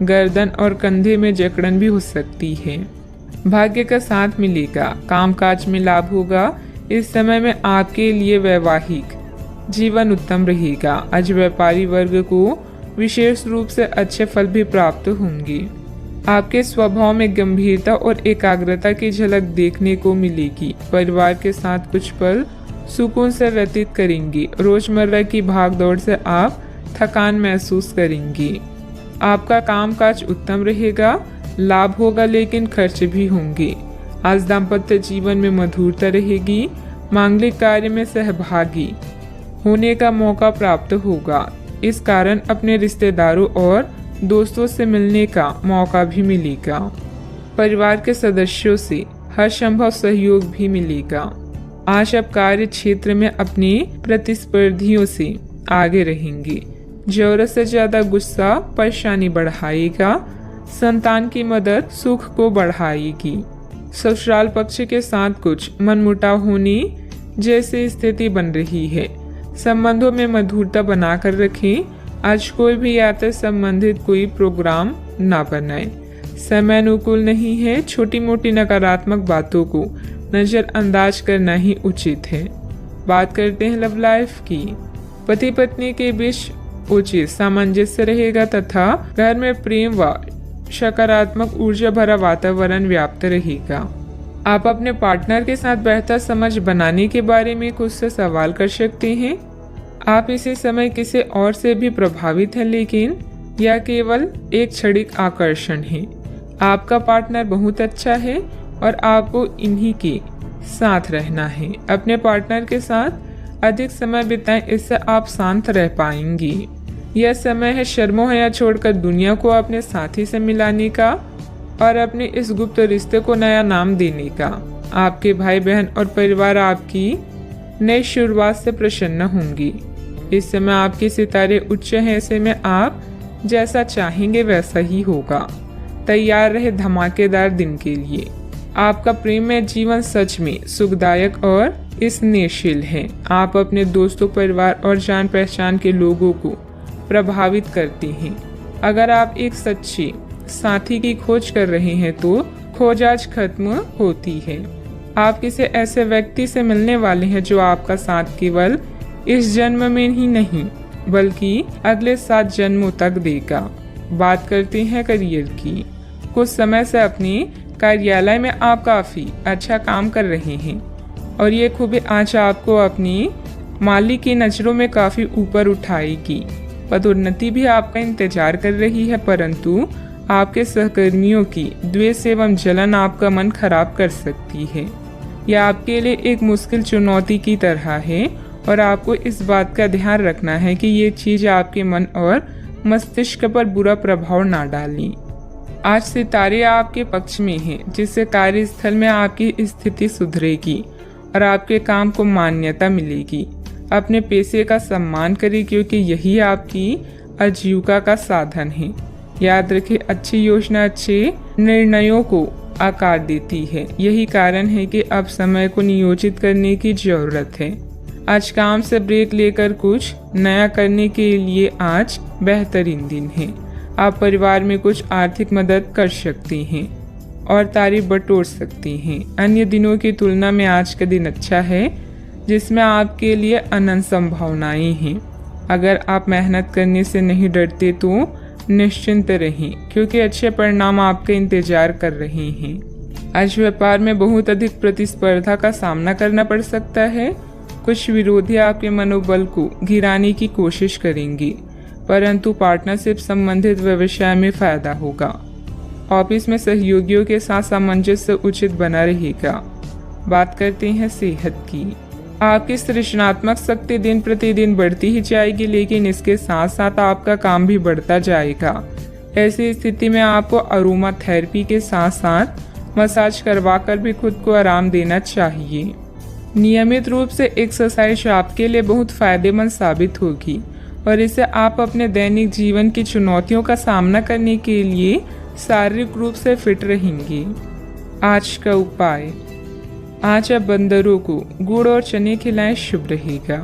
गर्दन और कंधे में जकड़न भी हो सकती है। भाग्य का साथ मिलेगा। कामकाज में लाभ होगा। इस समय में आपके लिए वैवाहिक जीवन उत्तम रहेगा। आज व्यापारी वर्ग को विशेष रूप से अच्छे फल भी प्राप्त होंगे। आपके स्वभाव में गंभीरता और एकाग्रता की झलक देखने को मिलेगी। परिवार के साथ कुछ पल सुकून से व्यतीत करेंगे। रोजमर्रा की भागदौड़ से आप थकान महसूस करेंगे। आपका कामकाज उत्तम रहेगा, लाभ होगा लेकिन खर्च भी होंगे। आज दाम्पत्य जीवन में मधुरता रहेगी। मांगलिक कार्य में सहभागी होने का मौका प्राप्त होगा। इस कारण अपने रिश्तेदारों और दोस्तों से मिलने का मौका भी मिलेगा। परिवार के सदस्यों से हर संभव सहयोग भी मिलेगा। आज आप कार्य क्षेत्र में अपने प्रतिस्पर्धियों से आगे रहेंगे। जरूरत से ज्यादा गुस्सा परेशानी बढ़ाएगा। संतान की मदद सुख को बढ़ाएगी। ससुराल पक्ष के साथ कुछ मनमुटाव होने जैसी स्थिति बन रही है। संबंधों में मधुरता बनाकर रखें। आज कोई भी यात्रा संबंधित कोई प्रोग्राम ना बनाए। समय अनुकूल नहीं है। छोटी मोटी नकारात्मक बातों को नजरअंदाज करना ही उचित है। बात करते हैं लव लाइफ की। पति पत्नी के बीच उचित सामंजस्य रहेगा तथा घर में प्रेम व सकारात्मक ऊर्जा भरा वातावरण व्याप्त रहेगा। आप अपने पार्टनर के साथ बेहतर समझ बनाने के बारे में कुछ से सवाल कर सकते हैं। आप इसी समय किसी और से भी प्रभावित हैं, लेकिन यह केवल एक क्षणिक आकर्षण है। आपका पार्टनर बहुत अच्छा है और आपको इन्हीं के साथ रहना है। अपने पार्टनर के साथ अधिक समय बिताएं, इससे आप शांत रह पाएंगे। यह समय है शर्मोहया छोड़कर दुनिया को अपने साथी से मिलाने का और अपने इस गुप्त रिश्ते को नया नाम देने का। आपके भाई बहन और परिवार आपकी नई शुरुआत से प्रसन्न होंगी। इस समय आपके सितारे उच्च हैं, ऐसे में आप जैसा चाहेंगे वैसा ही होगा। तैयार रहे धमाकेदार दिन के लिए। आपका प्रेम में जीवन सच में सुखदायक और स्नेहशील है। आप अपने दोस्तों, परिवार और जान पहचान के लोगों को प्रभावित करते हैं। अगर आप एक सच्चे साथी की खोज कर रहे हैं तो खोज आज खत्म होती है। आप किसी ऐसे व्यक्ति से मिलने वाले हैं जो आपका साथ केवल इस जन्म में ही नहीं बल्कि अगले 7 जन्मों तक देगा। बात करते हैं करियर की। कुछ समय से अपने कार्यालय में आप काफी अच्छा काम कर रहे हैं और ये खूबी आज आपको अपनी मालिक की नजरों में काफी ऊपर उठाएगी। पदोन्नति भी आपका इंतजार कर रही है, परंतु आपके सहकर्मियों की द्वेष एवं जलन आपका मन खराब कर सकती है। यह आपके लिए एक मुश्किल चुनौती की तरह है और आपको इस बात का ध्यान रखना है कि ये चीज आपके मन और मस्तिष्क पर बुरा प्रभाव ना डालें। आज सितारे आपके पक्ष में हैं, जिससे कार्यस्थल में आपकी स्थिति सुधरेगी और आपके काम को मान्यता मिलेगी। अपने पेशे का सम्मान करें क्योंकि यही आपकी आजीविका का साधन है। याद रखें, अच्छी योजना अच्छे निर्णयों को आकार देती है। यही कारण है कि अब समय को नियोजित करने की जरूरत है। आज काम से ब्रेक लेकर कुछ नया करने के लिए आज बेहतरीन दिन है। आप परिवार में कुछ आर्थिक मदद कर सकती हैं और तारीफ बटोर सकती हैं। अन्य दिनों की तुलना में आज का दिन अच्छा है, जिसमें आपके लिए अनंत संभावनाएं हैं। अगर आप मेहनत करने से नहीं डरते तो निश्चिंत रहें, क्योंकि अच्छे परिणाम आपका इंतजार कर रहे हैं। आज व्यापार में बहुत अधिक प्रतिस्पर्धा का सामना करना पड़ सकता है। कुछ विरोधी आपके मनोबल को गिराने की कोशिश करेंगे, परंतु पार्टनरशिप संबंधित व्यवसाय में फायदा होगा। ऑफिस में सहयोगियों के साथ सामंजस्य उचित बना रहेगा। बात करते हैं सेहत की। आपकी सृजनात्मक शक्ति दिन प्रतिदिन बढ़ती ही जाएगी, लेकिन इसके साथ साथ आपका काम भी बढ़ता जाएगा। ऐसी स्थिति में आपको अरोमा थेरेपी के साथ साथ मसाज करवाकर भी खुद को आराम देना चाहिए। नियमित रूप से एक्सरसाइज आपके लिए बहुत फायदेमंद साबित होगी और इससे आप अपने दैनिक जीवन की चुनौतियों का सामना करने के लिए शारीरिक रूप से फिट रहेंगे। आज का उपाय, आज आप बंदरों को गुड़ और चने खिलाएं, शुभ रहेगा।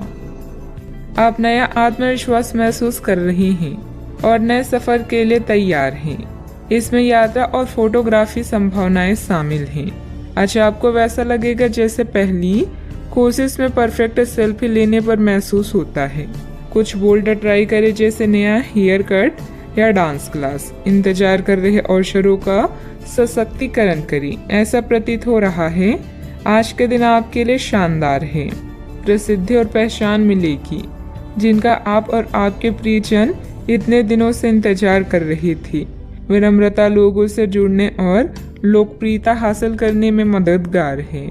आप नया आत्मविश्वास महसूस कर रहे हैं और नए सफर के लिए तैयार हैं। इसमें यात्रा और फोटोग्राफी संभावनाएं शामिल हैं। आज आपको वैसा लगेगा जैसे पहली कोशिश में परफेक्ट सेल्फी लेने पर महसूस होता है। कुछ बोल्ड ट्राई करें, जैसे नया हेयर कट या डांस क्लास। इंतजार कर रहे अवसरों का सशक्तिकरण करें। ऐसा प्रतीत हो रहा है आज के दिन आपके लिए शानदार है। प्रसिद्धि और पहचान मिलेगी जिनका आप और आपके प्रियजन इतने दिनों से इंतजार कर रहे थे। विनम्रता लोगों से जुड़ने और लोकप्रियता हासिल करने में मददगार है।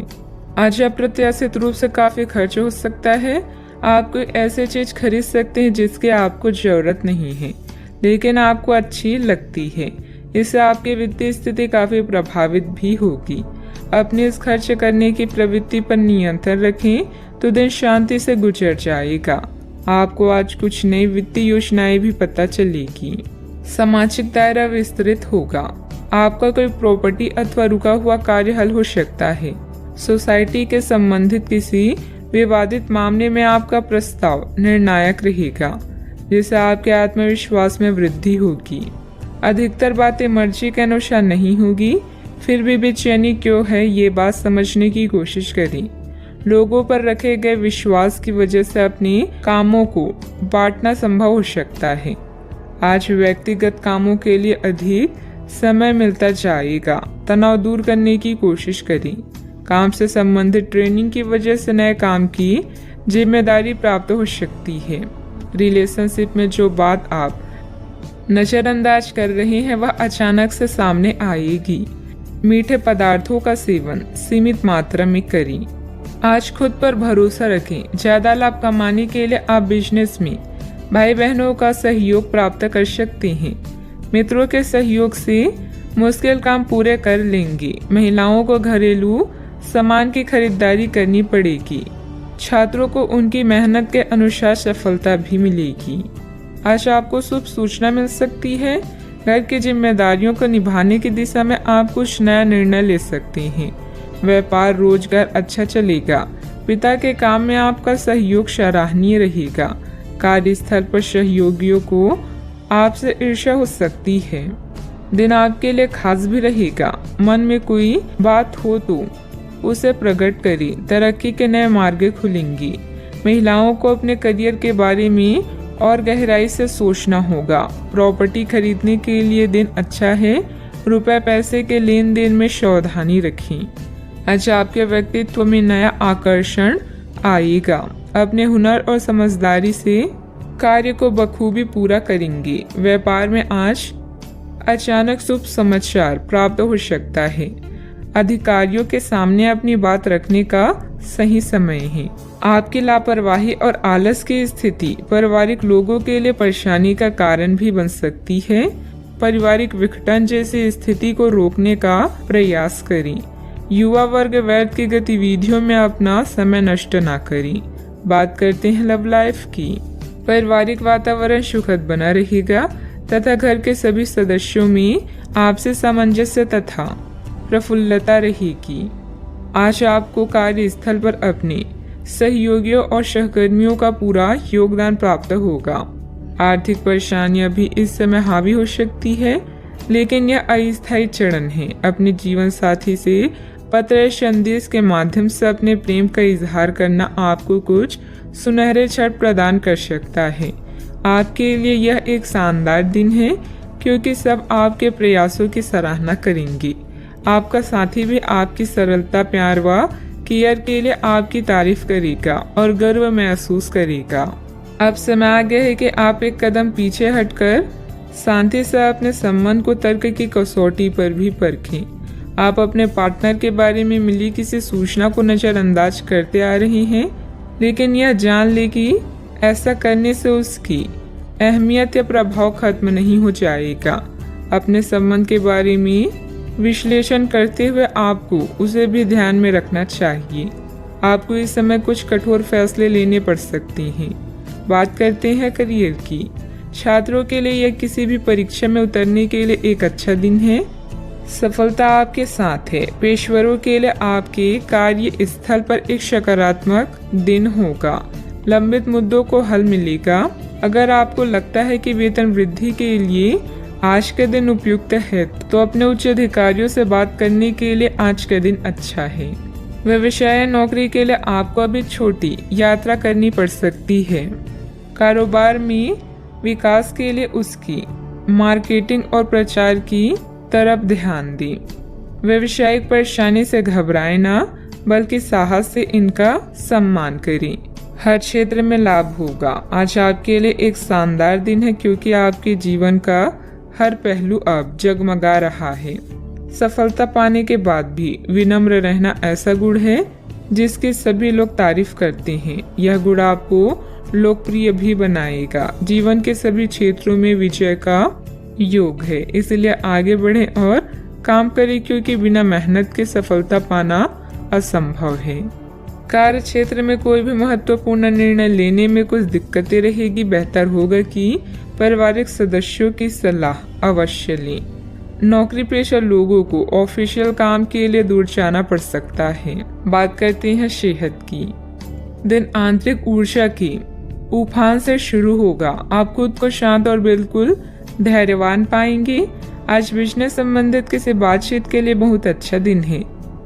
आज अप्रत्याशित रूप से काफी खर्च हो सकता है। आप कोई ऐसी चीज खरीद सकते हैं जिसकी आपको जरूरत नहीं है लेकिन आपको अच्छी लगती है। इससे आपकी वित्तीय स्थिति काफी प्रभावित भी होगी। अपने इस खर्च करने की प्रवृत्ति पर नियंत्रण रखें तो दिन शांति से गुजर जाएगा। आपको आज कुछ नई वित्तीय योजनाएं भी पता चलेगी। सामाजिक दायरा विस्तृत होगा। आपका कोई प्रॉपर्टी अथवा रुका हुआ कार्य हल हो सकता है। सोसाइटी के संबंधित किसी विवादित मामले में आपका प्रस्ताव निर्णायक रहेगा, जिससे आपके आत्मविश्वास में वृद्धि होगी। अधिकतर बातें मर्जी के अनुसार नहीं होगी, फिर भी बेचैनी क्यों है ये बात समझने की कोशिश करें। लोगों पर रखे गए विश्वास की वजह से अपने कामों को बांटना संभव हो सकता है। आज व्यक्तिगत कामों के लिए अधिक समय मिलता जाएगा। तनाव दूर करने की कोशिश करें। काम से संबंधित ट्रेनिंग की वजह से नए काम की जिम्मेदारी प्राप्त हो सकती है। रिलेशनशिप में जो बात आप नजरअंदाज कर रहे हैं वह अचानक से सामने आएगी। मीठे पदार्थों का सेवन सीमित मात्रा में करें। आज खुद पर भरोसा रखें। ज्यादा लाभ कमाने के लिए आप बिजनेस में भाई बहनों का सहयोग प्राप्त कर सकते हैं। मित्रों के सहयोग से मुश्किल काम पूरे कर लेंगे। महिलाओं को घरेलू सामान की खरीदारी करनी पड़ेगी। छात्रों को उनकी मेहनत के अनुसार सफलता भी मिलेगी। आज आपको शुभ सूचना मिल सकती है। घर की जिम्मेदारियों को निभाने की दिशा में आप कुछ नया निर्णय ले सकते हैं। व्यापार रोजगार अच्छा चलेगा। पिता के काम में आपका सहयोग सराहनीय रहेगा। कार्यस्थल पर सहयोगियों को आपसे ईर्ष्या हो सकती है। दिन आपके लिए खास भी रहेगा। मन में कोई बात हो तो उसे प्रकट करें। तरक्की के नए मार्ग खुलेंगे। महिलाओं को अपने करियर के बारे में और गहराई से सोचना होगा। प्रॉपर्टी खरीदने के लिए दिन अच्छा है। रुपए पैसे के लेन देन में सावधानी रखें। आज आपके व्यक्तित्व में नया आकर्षण आएगा। अपने हुनर और समझदारी से कार्य को बखूबी पूरा करेंगे। व्यापार में आज अचानक शुभ समाचार प्राप्त हो सकता है। अधिकारियों के सामने अपनी बात रखने का सही समय है। आपकी लापरवाही और आलस की स्थिति पारिवारिक लोगों के लिए परेशानी का कारण भी बन सकती है। पारिवारिक विघटन जैसी स्थिति को रोकने का प्रयास करें। युवा वर्ग व्यर्थ की गतिविधियों में अपना समय नष्ट ना करें। बात करते हैं लव लाइफ की। पारिवारिक वातावरण सुखद बना रहेगा तथा घर के सभी सदस्यों में आपसी सामंजस्य तथा प्रफुल्लता रहेगी। आज आपको कार्यस्थल पर अपने सहयोगियों और सहकर्मियों का पूरा योगदान प्राप्त होगा। आर्थिक परेशानियां भी इस समय हावी हो सकती है, लेकिन यह अस्थायी चरण है। अपने जीवन साथी से पत्र संदेश के माध्यम से अपने प्रेम का इजहार करना आपको कुछ सुनहरे क्षण प्रदान कर सकता है। आपके लिए यह एक शानदार दिन है क्योंकि सब आपके प्रयासों की सराहना करेंगे। आपका साथी भी आपकी सरलता, प्यार व केयर के लिए आपकी तारीफ करेगा और गर्व महसूस करेगा। अब समय आ गया है कि आप एक कदम पीछे हटकर शांति से अपने संबंध को तर्क की कसौटी पर भी परखें। आप अपने पार्टनर के बारे में मिली किसी सूचना को नजरअंदाज करते आ रहे हैं, लेकिन यह जान ले कि ऐसा करने से उसकी अहमियत या प्रभाव खत्म नहीं हो जाएगा। अपने संबंध के बारे में विश्लेषण करते हुए आपको उसे भी ध्यान में रखना चाहिए। आपको इस समय कुछ कठोर फैसले लेने पड़ सकते हैं। बात करते हैं करियर की। छात्रों के लिए यह किसी भी परीक्षा में उतरने के लिए एक अच्छा दिन है। सफलता आपके साथ है। पेशेवरों के लिए आपके कार्य स्थल पर एक सकारात्मक दिन होगा। लंबित मुद्दों को हल मिलेगा। अगर आपको लगता है कि वेतन वृद्धि के लिए आज का दिन उपयुक्त है तो अपने उच्च अधिकारियों से बात करने के लिए आज का दिन अच्छा है। व्यवसाय नौकरी के लिए आपको अभी छोटी यात्रा करनी पड़ सकती है। कारोबार में विकास के लिए उसकी मार्केटिंग और प्रचार की तरफ ध्यान दें। व्यावसायिक परेशानी से घबराएं ना, बल्कि साहस से इनका सम्मान करें। हर क्षेत्र में लाभ होगा। आज आपके लिए एक शानदार दिन है, क्योंकि आपके जीवन का हर पहलू अब जगमगा रहा है। सफलता पाने के बाद भी विनम्र रहना ऐसा गुण है जिसकी सभी लोग तारीफ करते हैं। यह गुण आपको लोकप्रिय भी बनाएगा। जीवन के सभी क्षेत्रों में विजय का योग है, इसलिए आगे बढ़ें और काम करें, क्योंकि बिना मेहनत के सफलता पाना असंभव है। कार्य क्षेत्र में कोई भी महत्वपूर्ण निर्णय लेने में कुछ दिक्कतें रहेगी। बेहतर होगा कि पारिवारिक सदस्यों की सलाह अवश्य लें। नौकरी पेशा लोगों को ऑफिशियल काम के लिए दूर जाना पड़ सकता है। बात करते हैं सेहत की। दिन आंतरिक ऊर्जा की उफान से शुरू होगा। आप खुद को शांत और बिल्कुल धैर्यवान पाएंगे। आज बिजनेस संबंधित किसी बातचीत के लिए बहुत अच्छा दिन है,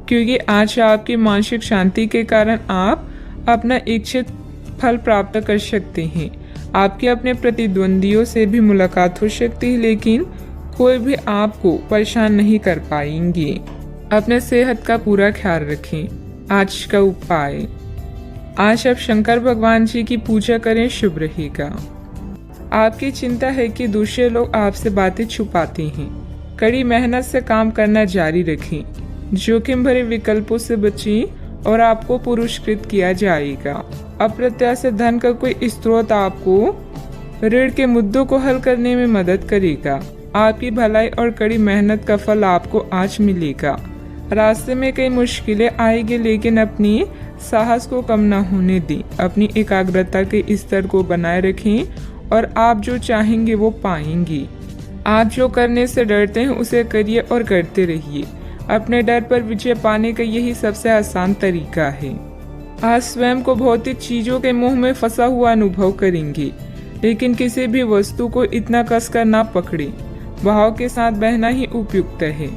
क्योंकि आज आपकी मानसिक शांति के कारण आप अपना इच्छित फल प्राप्त कर सकते हैं। आपके अपने प्रतिद्वंदियों से भी मुलाकात हो सकती है, लेकिन कोई भी आपको परेशान नहीं कर पाएंगे। अपने सेहत का पूरा ख्याल रखें। आज का उपाय, आज आप शंकर भगवान जी की पूजा करें, शुभ रहेगा। आपकी चिंता है कि दूसरे लोग आपसे बातें छुपाते हैं। कड़ी मेहनत से काम करना जारी रखें। जोखिम भरे विकल्पों से बचें और आपको पुरस्कृत किया जाएगा। अप्रत्याशित धन का कोई स्रोत आपको ऋण के मुद्दों को हल करने में मदद करेगा। आपकी भलाई और कड़ी मेहनत का फल आपको आज मिलेगा। रास्ते में कई मुश्किलें आएगी, लेकिन अपनी साहस को कम न होने दें। अपनी एकाग्रता के स्तर को बनाए रखें और आप जो चाहेंगे वो पाएंगे। आप जो करने से डरते हैं उसे करिए और करते रहिए। अपने डर पर विजय पाने का यही सबसे आसान तरीका है। आज स्वयं को भौतिक चीजों के मोह में फंसा हुआ अनुभव करेंगे, लेकिन किसी भी वस्तु को इतना कसकर ना पकड़े। भाव के साथ बहना ही उपयुक्त है।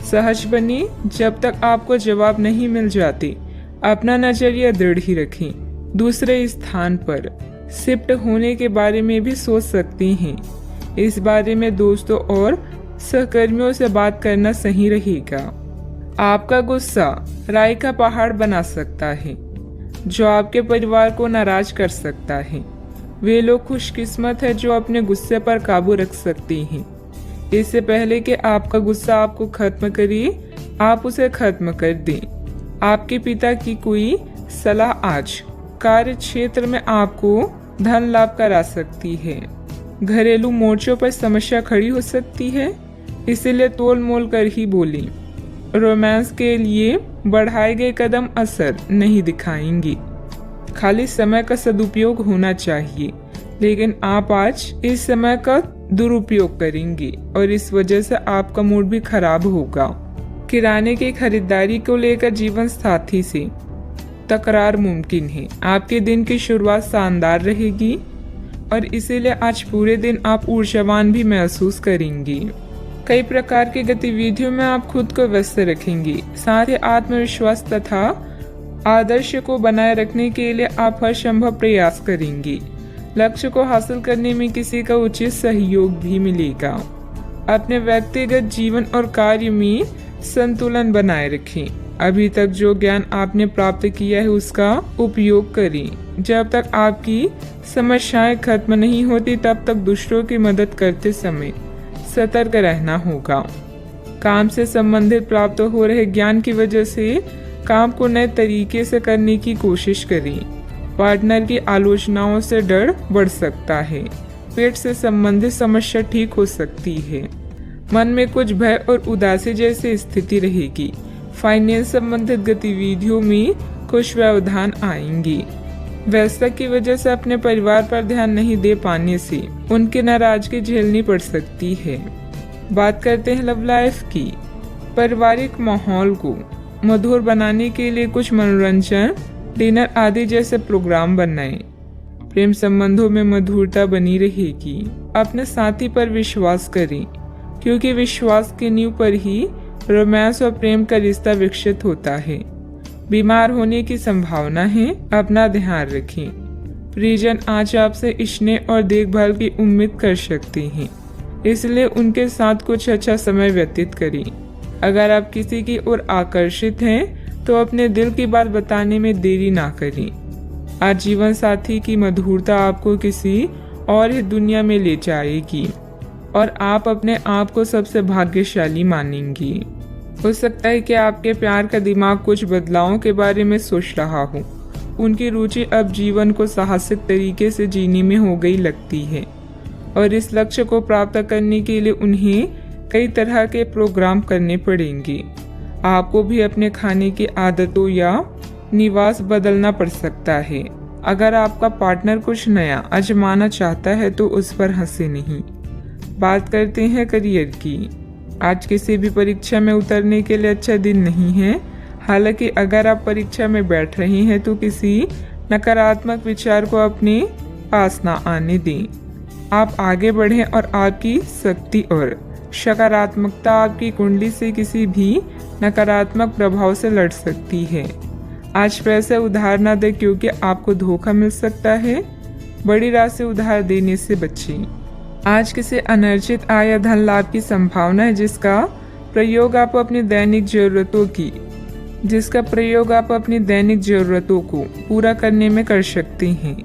सहज बनी, जब तक आपको जवाब नहीं मिल जाते अपना नजरिया दृढ़ ही रखें। दूसरे स्थान पर शिफ्ट होने के बारे में भी सोच सकते हैं। इस बारे में दोस्तों और सहकर्मियों से बात करना सही रहेगा। आपका गुस्सा राई का पहाड़ बना सकता है, जो आपके परिवार को नाराज कर सकता है। वे लोग खुशकिस्मत है जो अपने गुस्से पर काबू रख सकते हैं। इससे पहले कि आपका गुस्सा आपको खत्म करे, आप उसे खत्म कर दें। आपके पिता की कोई सलाह आज कार्य क्षेत्र में आपको धन लाभ करा सकती है। घरेलू मोर्चों पर समस्या खड़ी हो सकती है, इसलिए तोल मोल कर ही बोलें। रोमांस के लिए बढ़ाए गए कदम असर नहीं दिखाएंगे। खाली समय का सदुपयोग होना चाहिए, लेकिन आप आज इस समय का दुरुपयोग करेंगे और इस वजह से आपका मूड भी खराब होगा। किराने की खरीदारी को लेकर जीवन साथी से तकरार मुमकिन है। आपके दिन की शुरुआत शानदार रहेगी और इसीलिए आज पूरे दिन आप ऊर्जावान भी महसूस करेंगे। कई प्रकार की गतिविधियों में आप खुद को व्यस्त रखेंगे। साथ ही आत्मविश्वास तथा आदर्श को बनाए रखने के लिए आप हर संभव प्रयास करेंगे। लक्ष्य को हासिल करने में किसी का उचित सहयोग भी मिलेगा। अपने व्यक्तिगत जीवन और कार्य में संतुलन बनाए रखें। अभी तक जो ज्ञान आपने प्राप्त किया है उसका उपयोग करें। जब तक आपकी समस्याएं खत्म नहीं होती तब तक दूसरों की मदद करते समय सतर्क रहना होगा। काम से संबंधित प्राप्त हो रहे ज्ञान की वजह से काम को नए तरीके से करने की कोशिश करें। पार्टनर की आलोचनाओं से डर बढ़ सकता है। पेट से संबंधित समस्या ठीक हो सकती है। मन में कुछ भय और उदासी जैसी स्थिति रहेगी। फाइनेंस संबंधित गतिविधियों में कुछ व्यवधान आएंगी। व्यस्तता की वजह से अपने परिवार पर ध्यान नहीं दे पाने से उनकी नाराजगी झेलनी पड़ सकती है। बात करते हैं लव लाइफ की। पारिवारिक माहौल को मधुर बनाने के लिए कुछ मनोरंजन, डिनर आदि जैसे प्रोग्राम बनाएं। प्रेम संबंधों में मधुरता बनी रहेगी। अपने साथी पर विश्वास करें, क्योंकि विश्वास की नींव पर ही रोमांस और प्रेम का रिश्ता विकसित होता है। बीमार होने की संभावना है, अपना ध्यान रखें। परिजन आज आपसे स्नेह और देखभाल की उम्मीद कर सकते हैं, इसलिए उनके साथ कुछ अच्छा समय व्यतीत करें। अगर आप किसी की ओर आकर्षित हैं तो अपने दिल की बात बताने में देरी ना करें। आज जीवन साथी की मधुरता आपको किसी और ही दुनिया में ले जाएगी और आप अपने आप को सबसे भाग्यशाली मानेंगी। हो सकता है कि आपके प्यार का दिमाग कुछ बदलावों के बारे में सोच रहा हो। उनकी रुचि अब जीवन को साहसिक तरीके से जीने में हो गई लगती है और इस लक्ष्य को प्राप्त करने के लिए उन्हें कई तरह के प्रोग्राम करने पड़ेंगे। आपको भी अपने खाने की आदतों या निवास बदलना पड़ सकता है। अगर आपका पार्टनर कुछ नया आजमाना चाहता है तो उस पर हंसे नहीं। बात करते हैं करियर की। आज किसी भी परीक्षा में उतरने के लिए अच्छा दिन नहीं है। हालांकि अगर आप परीक्षा में बैठ रहे हैं तो किसी नकारात्मक विचार को अपने पास ना आने दें। आप आगे बढ़ें और आपकी शक्ति और सकारात्मकता आपकी कुंडली से किसी भी नकारात्मक प्रभाव से लड़ सकती है। आज पैसे उधार ना दें क्योंकि आपको धोखा मिल सकता है। बड़ी राशि उधार देने से बचें। आज किसी अनर्जित आय या धन लाभ की संभावना है जिसका प्रयोग आप अपनी दैनिक जरूरतों को पूरा करने में कर सकते हैं।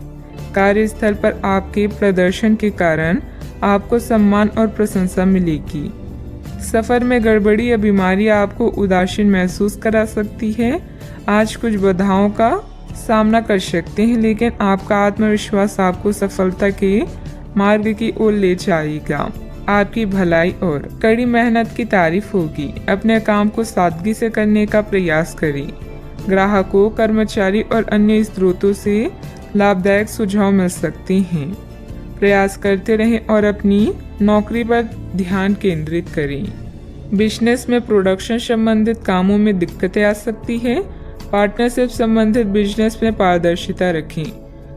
कार्यस्थल पर आपके प्रदर्शन के कारण आपको सम्मान और प्रशंसा मिलेगी। सफर में गड़बड़ी या बीमारी आपको उदासीन महसूस करा सकती है। आज कुछ बाधाओं का सामना कर सकते हैं, लेकिन आपका आत्मविश्वास आपको सफलता के मार्ग की ओर ले जाएगा। आपकी भलाई और कड़ी मेहनत की तारीफ होगी। अपने काम को सादगी से करने का प्रयास करें। ग्राहकों, कर्मचारी और अन्य स्रोतों से लाभदायक सुझाव मिल सकते हैं। प्रयास करते रहें और अपनी नौकरी पर ध्यान केंद्रित करें। बिजनेस में प्रोडक्शन संबंधित कामों में दिक्कतें आ सकती है। पार्टनरशिप संबंधित बिजनेस में पारदर्शिता रखें।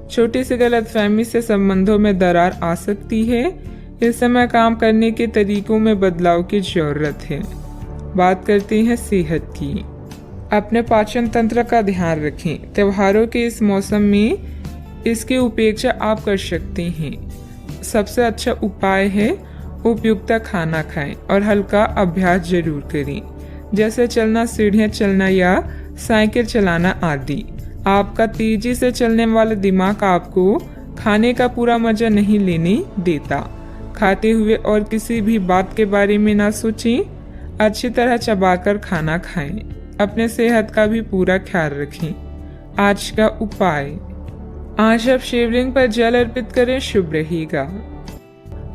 छोटी सी गलतफहमी से संबंधों में दरार आ सकती है। इस समय काम करने के तरीकों में बदलाव की जरूरत है। बात करते हैं सेहत की। अपने पाचन तंत्र का ध्यान रखें। त्योहारों के इस मौसम में इसकी उपेक्षा आप कर सकते हैं। सबसे अच्छा उपाय है उपयुक्त खाना खाएं और हल्का अभ्यास जरूर करें, जैसे चलना, सीढ़ियां चलना या साइकिल चलाना आदि। आपका तेजी से चलने वाला दिमाग आपको खाने का पूरा मजा नहीं लेने देता। खाते हुए और किसी भी बात के बारे में ना सोचें। अच्छी तरह चबाकर खाना खाएं। अपने सेहत का भी पूरा ख्याल रखें। आज का उपाय, आज आप शिवलिंग पर जल अर्पित करें, शुभ रहेगा।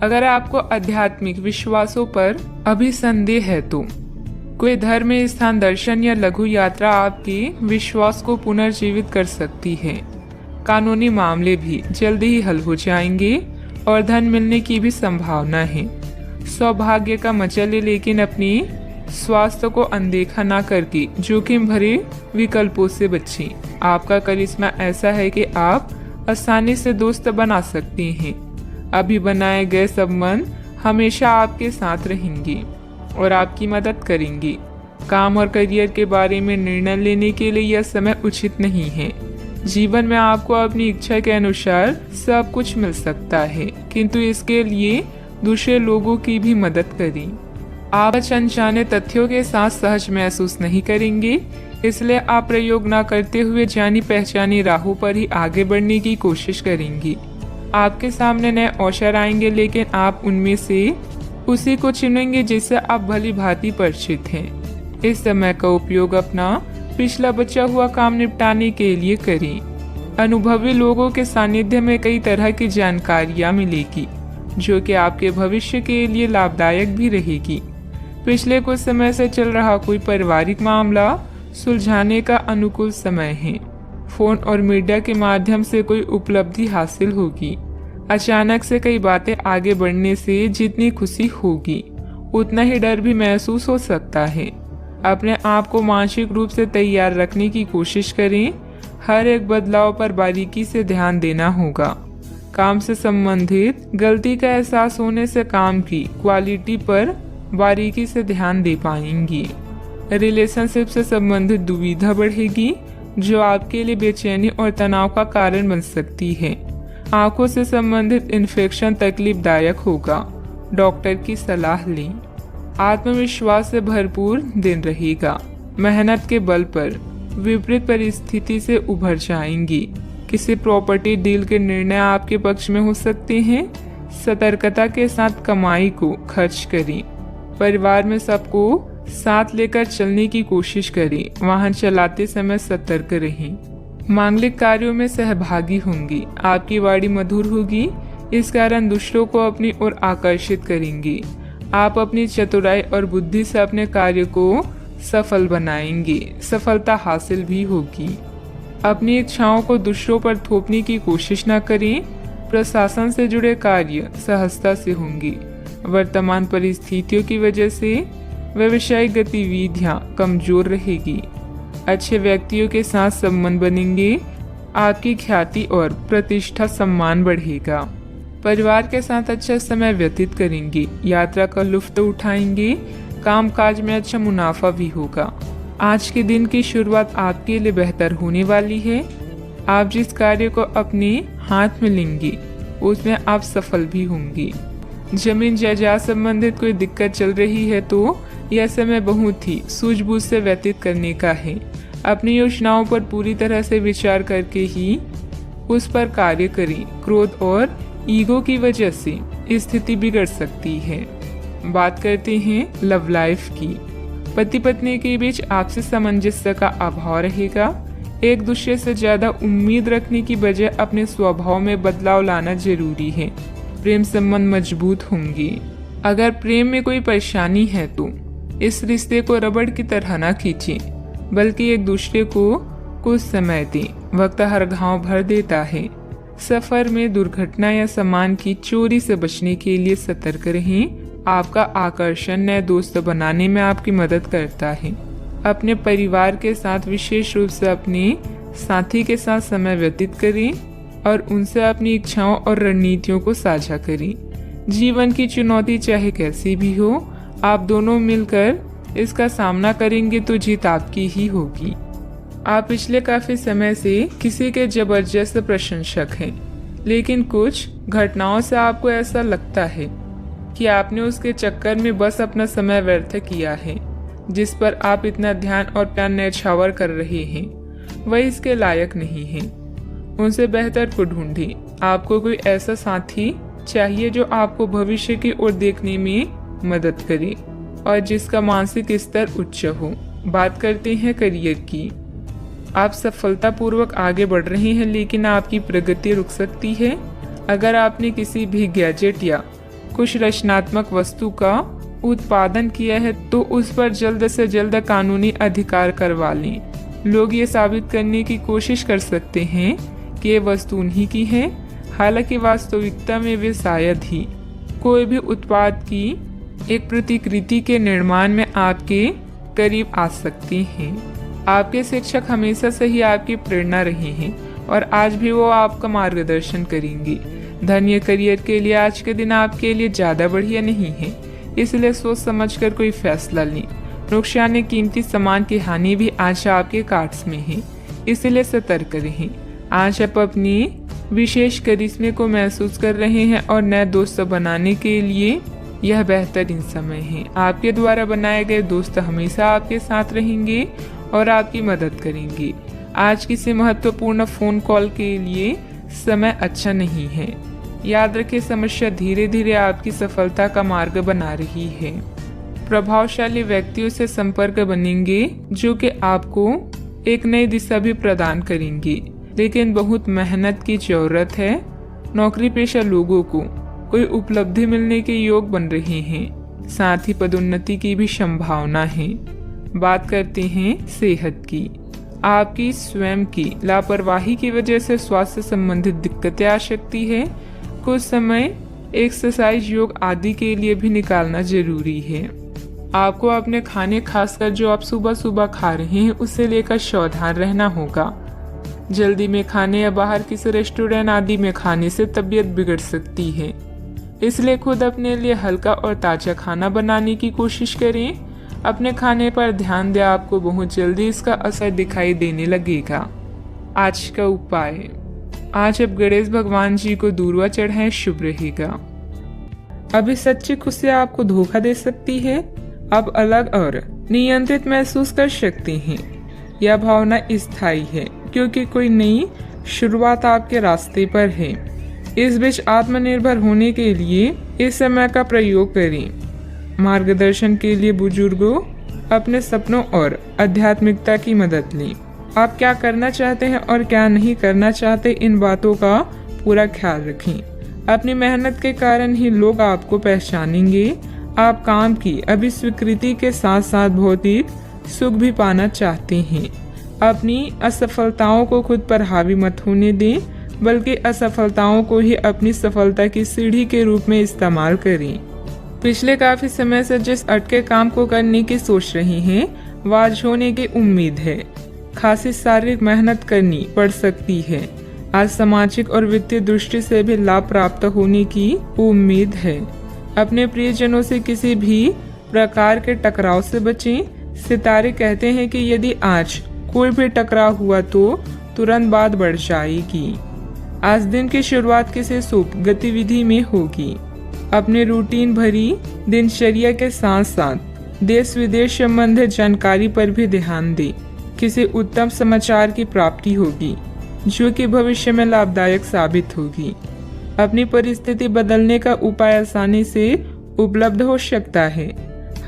अगर आपको आध्यात्मिक विश्वासों पर अभी संदेह है तो कोई धर्म स्थान दर्शन या लघु यात्रा आपके विश्वास को पुनर्जीवित कर सकती है। कानूनी मामले भी जल्दी ही हल हो जाएंगे और धन मिलने की भी संभावना है। सौभाग्य का मजा ले, लेकिन अपने स्वास्थ्य को अनदेखा ना करके जोखिम भरे विकल्पों से बचें। आपका करिश्मा ऐसा है कि आप आसानी से दोस्त बना सकते हैं। अभी बनाए गए संबंध हमेशा आपके साथ रहेंगे और आपकी मदद करेंगे। काम और करियर के बारे में निर्णय लेने के लिए यह समय उचित नहीं है। जीवन में आपको अपनी इच्छा के अनुसार सब कुछ मिल सकता है, किंतु इसके लिए दूसरे लोगों की भी मदद करें। आप अनजाने तथ्यों के साथ सहज महसूस नहीं करेंगे, इसलिए आप प्रयोग न करते हुए जानी पहचानी राहों पर ही आगे बढ़ने की कोशिश करेंगे। आपके सामने नए अवसर आएंगे, लेकिन आप उनमें से उसी को चुनेंगे जिससे आप भली भांति परिचित हैं। इस समय का उपयोग अपना पिछला बचा हुआ काम निपटाने के लिए करें। अनुभवी लोगों के सानिध्य में कई तरह की जानकारियां मिलेगी, जो कि आपके भविष्य के लिए लाभदायक भी रहेगी। पिछले कुछ समय से चल रहा कोई पारिवारिक मामला सुलझाने का अनुकूल समय है। फोन और मीडिया के माध्यम से कोई उपलब्धि हासिल होगी। अचानक से कई बातें आगे बढ़ने से जितनी खुशी होगी उतना ही डर भी महसूस हो सकता है। अपने आप को मानसिक रूप से तैयार रखने की कोशिश करें। हर एक बदलाव पर बारीकी से ध्यान देना होगा। काम से संबंधित गलती का एहसास होने से काम की क्वालिटी पर बारीकी से ध्यान दे पाएंगी। रिलेशनशिप से संबंधित दुविधा बढ़ेगी, जो आपके लिए बेचैनी और तनाव का कारण बन सकती है। आंखों से संबंधित इन्फेक्शन तकलीफदायक होगा। डॉक्टर की सलाह लें। आत्मविश्वास से भरपूर दिन रहेगा। मेहनत के बल पर विपरीत परिस्थिति से उभर जाएंगी। किसी प्रॉपर्टी डील के निर्णय आपके पक्ष में हो सकते हैं। सतर्कता के साथ कमाई को खर्च करें। परिवार में सबको साथ लेकर चलने की कोशिश करें। वाहन चलाते समय सतर्क रहें। मांगलिक कार्यों में सहभागी होंगी। आपकी वाणी मधुर होगी, इस कारण दूसरों को अपनी ओर आकर्षित करेंगे। आप अपनी चतुराई और बुद्धि से अपने कार्य को सफल बनाएंगे। सफलता हासिल भी होगी। अपनी इच्छाओं को दूसरों पर थोपने की कोशिश न करें। प्रशासन से जुड़े कार्य सहजता से होंगे। वर्तमान परिस्थितियों की वजह से व्यवसायिक गतिविधियां कमजोर रहेगी। अच्छे व्यक्तियों के साथ संबंध बनेंगे। आपकी ख्याति और प्रतिष्ठा सम्मान बढ़ेगा। परिवार के साथ अच्छा समय व्यतीत करेंगे। यात्रा का लुत्फ उठाएंगे। कामकाज में अच्छा मुनाफा भी होगा। आज के दिन की शुरुआत आपके लिए बेहतर होने वाली है। आप जिस कार्य को अपने हाथ में लेंगे उसमें आप सफल भी होंगे। जमीन जायदाद संबंधित कोई दिक्कत चल रही है तो यह समय बहुत ही सूझबूझ से व्यतीत करने का है। अपनी योजनाओं पर पूरी तरह से विचार करके ही उस पर कार्य करें। क्रोध और ईगो की वजह से स्थिति बिगड़ सकती है। बात करते हैं लव लाइफ की। पति पत्नी के बीच आपसी सामंजस्य का अभाव रहेगा। एक दूसरे से ज्यादा उम्मीद रखने की बजाय अपने स्वभाव में बदलाव लाना जरूरी है। प्रेम संबंध मजबूत होंगे। अगर प्रेम में कोई परेशानी है तो इस रिश्ते को रबड़ की तरह न खींचें, बल्कि एक दूसरे को कुछ समय दें। वक्त हर घाव भर देता है। सफर में दुर्घटना या सामान की चोरी से बचने के लिए सतर्क रहें। आपका आकर्षण नए दोस्त बनाने में आपकी मदद करता है। अपने परिवार के साथ विशेष रूप से अपने साथी के साथ समय व्यतीत करें और उनसे अपनी इच्छाओं और रणनीतियों को साझा करें। जीवन की चुनौती चाहे कैसी भी हो, आप दोनों मिलकर इसका सामना करेंगे तो जीत आपकी ही होगी। आप पिछले काफी समय से किसी के जबरदस्त प्रशंसक हैं, लेकिन कुछ घटनाओं से आपको ऐसा लगता है कि आपने उसके चक्कर में बस अपना समय व्यर्थ किया है। जिस पर आप इतना ध्यान और प्यार न्यौछावर कर रहे हैं वह इसके लायक नहीं है। उनसे बेहतर को ढूंढें। आपको कोई ऐसा साथी चाहिए जो आपको भविष्य की ओर देखने में मदद करे और जिसका मानसिक स्तर उच्च हो। बात करते हैं करियर की। आप सफलतापूर्वक आगे बढ़ रहे हैं, लेकिन आपकी प्रगति रुक सकती है। अगर आपने किसी भी गैजेट या कुछ रचनात्मक वस्तु का उत्पादन किया है तो उस पर जल्द से जल्द कानूनी अधिकार करवा लें। लोग ये साबित करने की कोशिश कर सकते हैं कि ये वस्तु उन्हीं की है, हालांकि वास्तविकता में वे शायद ही। कोई भी उत्पाद की एक प्रतिकृति के निर्माण में आपके करीब आ सकते हैं। आपके शिक्षक हमेशा से ही आपकी प्रेरणा रहे हैं और आज भी वो आपका मार्गदर्शन करेंगे। धन या करियर के लिए आज के दिन आपके लिए ज्यादा बढ़िया नहीं है, इसलिए सोच समझकर कोई फैसला लें। नुकसान या कीमती सामान की हानि भी आज आपके कार्ड्स में है, इसलिए सतर्क रहें। आज आप अपनी विशेष करिश्मे को महसूस कर रहे हैं और नए दोस्त बनाने के लिए यह बेहतरीन समय है। आपके द्वारा बनाए गए दोस्त हमेशा आपके साथ रहेंगे और आपकी मदद करेंगे। आज किसी महत्वपूर्ण फोन कॉल के लिए समय अच्छा नहीं है। याद रखें, समस्या धीरे धीरे आपकी सफलता का मार्ग बना रही है। प्रभावशाली व्यक्तियों से संपर्क बनेंगे जो कि आपको एक नई दिशा भी प्रदान करेंगे, लेकिन बहुत मेहनत की जरूरत है। नौकरी पेशा लोगों को कोई उपलब्धि मिलने के योग बन रहे हैं, साथ ही पदोन्नति की भी संभावना है। बात करते हैं सेहत की। आपकी स्वयं की लापरवाही की वजह से स्वास्थ्य संबंधित दिक्कतें आ सकती है। कुछ समय एक्सरसाइज, योग आदि के लिए भी निकालना जरूरी है। आपको अपने खाने, खासकर जो आप सुबह सुबह खा रहे हैं, उससे लेकर सावधान रहना होगा। जल्दी में खाने या बाहर किसी रेस्टोरेंट आदि में खाने से तबीयत बिगड़ सकती है, इसलिए खुद अपने लिए हल्का और ताजा खाना बनाने की कोशिश करें। अपने खाने पर ध्यान दें, आपको बहुत जल्दी इसका असर दिखाई देने लगेगा। आज का उपाय, आज अब गणेश भगवान जी को दूर्वा चढ़ाएं, शुभ रहेगा। अभी सच्ची खुशी आपको धोखा दे सकती है। आप अलग और नियंत्रित महसूस कर सकते हैं। यह भावना स्थायी है क्योंकि कोई नई शुरुआत आपके रास्ते पर है। इस बीच आत्मनिर्भर होने के लिए इस समय का प्रयोग करें। मार्गदर्शन के लिए बुजुर्गों, अपने सपनों और आध्यात्मिकता की मदद लें। आप क्या करना चाहते हैं और क्या नहीं करना चाहते, इन बातों का पूरा ख्याल रखें। अपनी मेहनत के कारण ही लोग आपको पहचानेंगे। आप काम की अभी स्वीकृति के साथ साथ भौतिक सुख भी पाना चाहते हैं। अपनी असफलताओं को खुद पर हावी मत होने दें, बल्कि असफलताओं को ही अपनी सफलता की सीढ़ी के रूप में इस्तेमाल करें। पिछले काफी समय से जिस अटके काम को करने की सोच रही हैं, वह आज होने की उम्मीद है। खासी शारीरिक मेहनत करनी पड़ सकती है। आज सामाजिक और वित्तीय दृष्टि से भी लाभ प्राप्त होने की उम्मीद है। अपने प्रियजनों से किसी भी प्रकार के टकराव से बचें। सितारे कहते हैं कि यदि आज कोई भी टकराव हुआ तो तुरंत बात बढ़ जाएगी। आज दिन की शुरुआत किसी शुभ गतिविधि में होगी। अपने रूटीन भरी दिनचर्या के साथ साथ देश विदेश संबंधित जानकारी पर भी ध्यान दें। किसी उत्तम समाचार की प्राप्ति होगी जो कि भविष्य में लाभदायक साबित होगी। अपनी परिस्थिति बदलने का उपाय आसानी से उपलब्ध हो सकता है।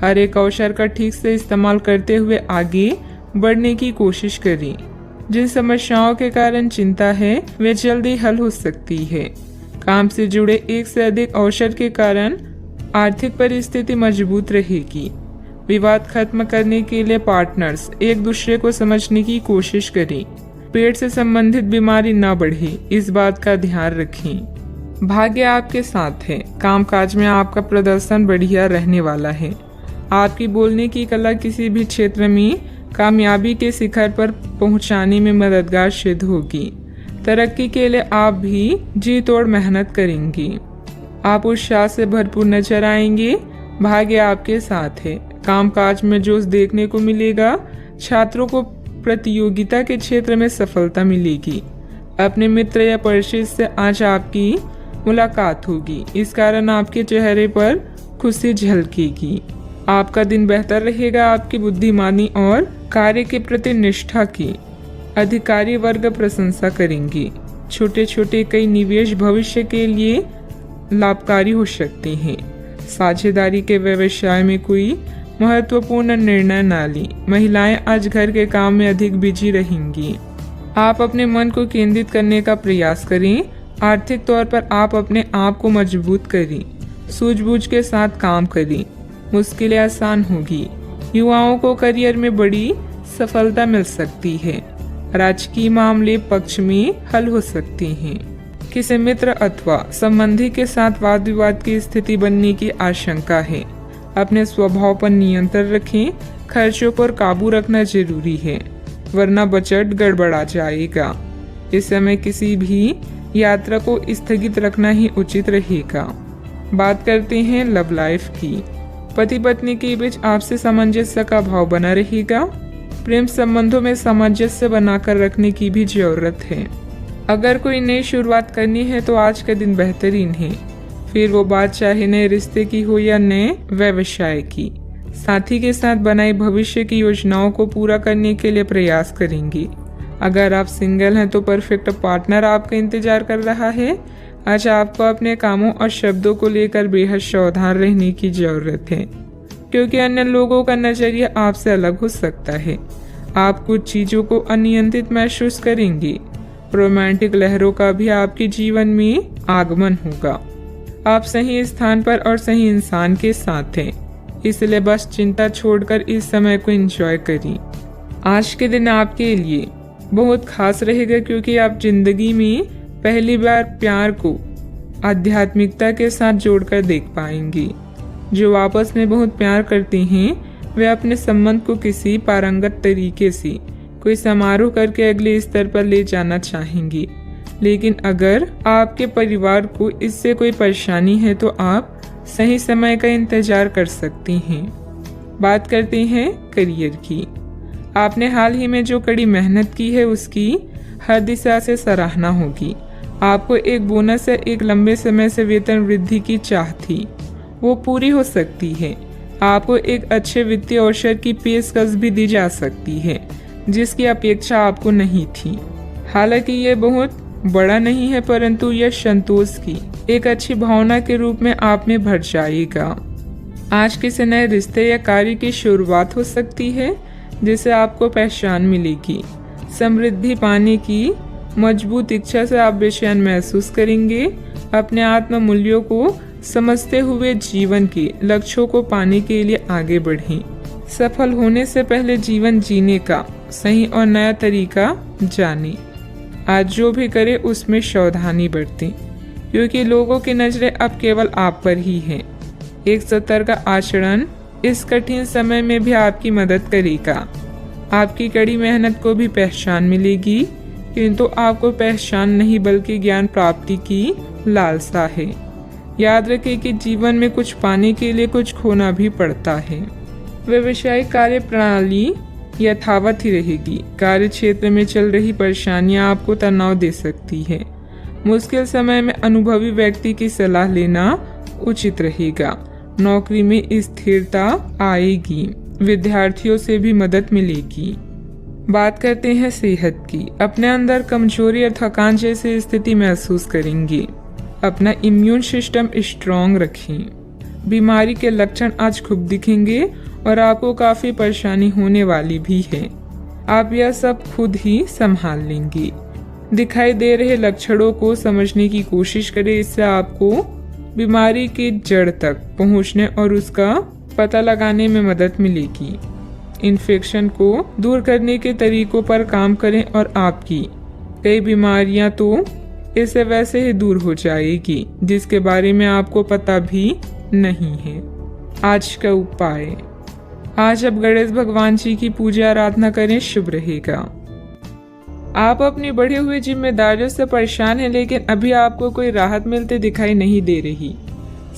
हर एक अवसर का ठीक से इस्तेमाल करते हुए आगे बढ़ने की कोशिश करें। जिन समस्याओं के कारण चिंता है वे जल्दी हल हो सकती है। काम से जुड़े एक से अधिक अवसर के कारण आर्थिक परिस्थिति मजबूत रहेगी। विवाद खत्म करने के लिए पार्टनर्स एक दूसरे को समझने की कोशिश करें। पेट से संबंधित बीमारी न बढ़े, इस बात का ध्यान रखें। भाग्य आपके साथ है। कामकाज में आपका प्रदर्शन बढ़िया रहने वाला है। आपकी बोलने की कला किसी भी क्षेत्र में कामयाबी के शिखर पर पहुंचाने में मददगार सिद्ध होगी। तरक्की के लिए आप भी जी तोड़ मेहनत करेंगे। आप उत्साह से भरपूर नजर आएंगे। भाग्य आपके साथ है। कामकाज में जोश देखने को मिलेगा। छात्रों को प्रतियोगिता के क्षेत्र में सफलता मिलेगी। अपने मित्र या परिचित से आज आपकी मुलाकात होगी। इस कारण आपके चेहरे पर खुशी झलकेगी। आपका दिन बेहतर रहेगा। आपकी बुद्धिमानी और कार्य के प्रति निष्ठा की अधिकारी वर्ग प्रशंसा करेंगे। छोटे छोटे कई निवेश भविष्य के लिए लाभकारी हो सकते हैं। साझेदारी के व्यवसाय में कोई महत्वपूर्ण निर्णय न लें। महिलाएं आज घर के काम में अधिक बिजी रहेंगी। आप अपने मन को केंद्रित करने का प्रयास करें। आर्थिक तौर पर आप अपने आप को मजबूत करें। सूझबूझ के साथ काम करें। मुश्किलें आसान होगी। युवाओं को करियर में बड़ी सफलता मिल सकती है। राजकीय मामले पक्ष में हल हो सकते हैं। किसी मित्र अथवा संबंधी के साथ वाद विवाद की स्थिति बनने की आशंका है। अपने स्वभाव पर नियंत्रण रखें। खर्चों पर काबू रखना जरूरी है, वरना बजट गड़बड़ा जाएगा। इस समय किसी भी यात्रा को स्थगित रखना ही उचित रहेगा। बात करते हैं लव लाइफ की। पति पत्नी के बीच आपसी सामंजस्य का भाव बना रहेगा। प्रेम संबंधों में सामंजस्य बनाकर रखने की भी जरूरत है। अगर कोई नई शुरुआत करनी है तो आज का दिन बेहतरीन है। फिर वो बात चाहे नए रिश्ते की हो या नए व्यवसाय की। साथी के साथ बनाई भविष्य की योजनाओं को पूरा करने के लिए प्रयास करेंगे। अगर आप सिंगल हैं तो परफेक्ट पार्टनर आपका इंतजार कर रहा है। आज आपको अपने कामों और शब्दों को लेकर बेहद सावधान रहने की जरूरत है, क्योंकि अन्य लोगों का नजरिया आपसे अलग हो सकता है। आप कुछ चीजों को अनियंत्रित महसूस करेंगे। रोमांटिक लहरों का भी आपके जीवन में आगमन होगा। आप सही स्थान पर और सही इंसान के साथ हैं, इसलिए बस चिंता छोड़कर इस समय को एंजॉय करिए। आज के दिन आपके लिए बहुत खास रहेगा, क्योंकि आप जिंदगी में पहली बार प्यार को आध्यात्मिकता के साथ जोड़कर देख पाएंगे। जो आपस में बहुत प्यार करते हैं वे अपने संबंध को किसी पारंगत तरीके से कोई समारोह करके अगले स्तर पर ले जाना चाहेंगे। लेकिन अगर आपके परिवार को इससे कोई परेशानी है तो आप सही समय का इंतजार कर सकते हैं। बात करते हैं करियर की। आपने हाल ही में जो कड़ी मेहनत की है उसकी हर दिशा से सराहना होगी। आपको एक बोनस या एक लंबे समय से वेतन वृद्धि की चाह थी, वो पूरी हो सकती है। आपको एक अच्छे वित्तीय अवसर की पेशकश भी दी जा सकती है जिसकी अपेक्षा आपको नहीं थी। हालांकि ये बहुत बड़ा नहीं है, परंतु यह संतोष की एक अच्छी भावना के रूप में आप में भर जाएगा। आज किसी नए रिश्ते या कार्य की शुरुआत हो सकती है जिससे आपको पहचान मिलेगी। समृद्धि पाने की मजबूत इच्छा से आप बेचैन महसूस करेंगे। अपने आत्म मूल्यों को समझते हुए जीवन के लक्ष्यों को पाने के लिए आगे बढ़ें। सफल होने से पहले जीवन जीने का सही और नया तरीका जानें। आज जो भी करें उसमें सावधानी बरतें, क्योंकि लोगों की नजरें अब केवल आप पर ही हैं। एक सतर्क आचरण इस कठिन समय में भी आपकी मदद करेगा। आपकी कड़ी मेहनत को भी पहचान मिलेगी, किंतु आपको पहचान नहीं बल्कि ज्ञान प्राप्ति की लालसा है। याद रखें कि जीवन में कुछ पाने के लिए कुछ खोना भी पड़ता है। व्यावसायिक कार्य प्रणाली यथावत ही रहेगी। कार्य क्षेत्र में चल रही परेशानियां आपको तनाव दे सकती है। मुश्किल समय में अनुभवी व्यक्ति की सलाह लेना उचित रहेगा। नौकरी में स्थिरता आएगी। विद्यार्थियों से भी मदद मिलेगी। बात करते हैं सेहत की। अपने अंदर कमजोरी और थकान जैसी स्थिति महसूस करेंगे। अपना इम्यून सिस्टम स्ट्रॉन्ग रखें। बीमारी के लक्षण आज खूब दिखेंगे और आपको काफी परेशानी होने वाली भी है। आप यह सब खुद ही संभाल लेंगे। दिखाई दे रहे लक्षणों को समझने की कोशिश करें। इससे आपको बीमारी की जड़ तक पहुंचने और उसका पता लगाने में मदद मिलेगी। इन्फेक्शन को दूर करने के तरीकों पर काम करें और आपकी कई बीमारियां तो इससे वैसे ही दूर हो जाएगी जिसके बारे में आपको पता भी नहीं है। आज का उपाय, आज आप गणेश भगवान जी की पूजा आराधना करें, शुभ रहेगा। आप अपनी बढ़ी हुई जिम्मेदारियों से परेशान हैं, लेकिन अभी आपको कोई राहत मिलती दिखाई नहीं दे रही।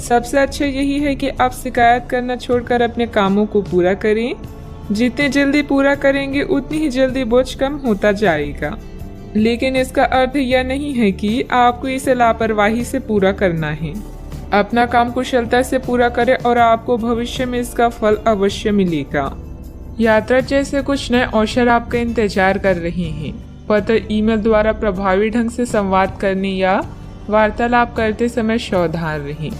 सबसे अच्छा यही है कि आप शिकायत करना छोड़कर अपने कामों को पूरा करें। जितने जल्दी पूरा करेंगे उतनी ही जल्दी बोझ कम होता जाएगा। लेकिन इसका अर्थ यह नहीं है कि आपको इसे लापरवाही से पूरा करना है। अपना काम कुशलता से पूरा करें और आपको भविष्य में इसका फल अवश्य मिलेगा। यात्रा जैसे कुछ नए अवसर आपका इंतजार कर रहे हैं। पत्र, ईमेल द्वारा प्रभावी ढंग से संवाद करने या वार्तालाप करते समय सावधान रहें।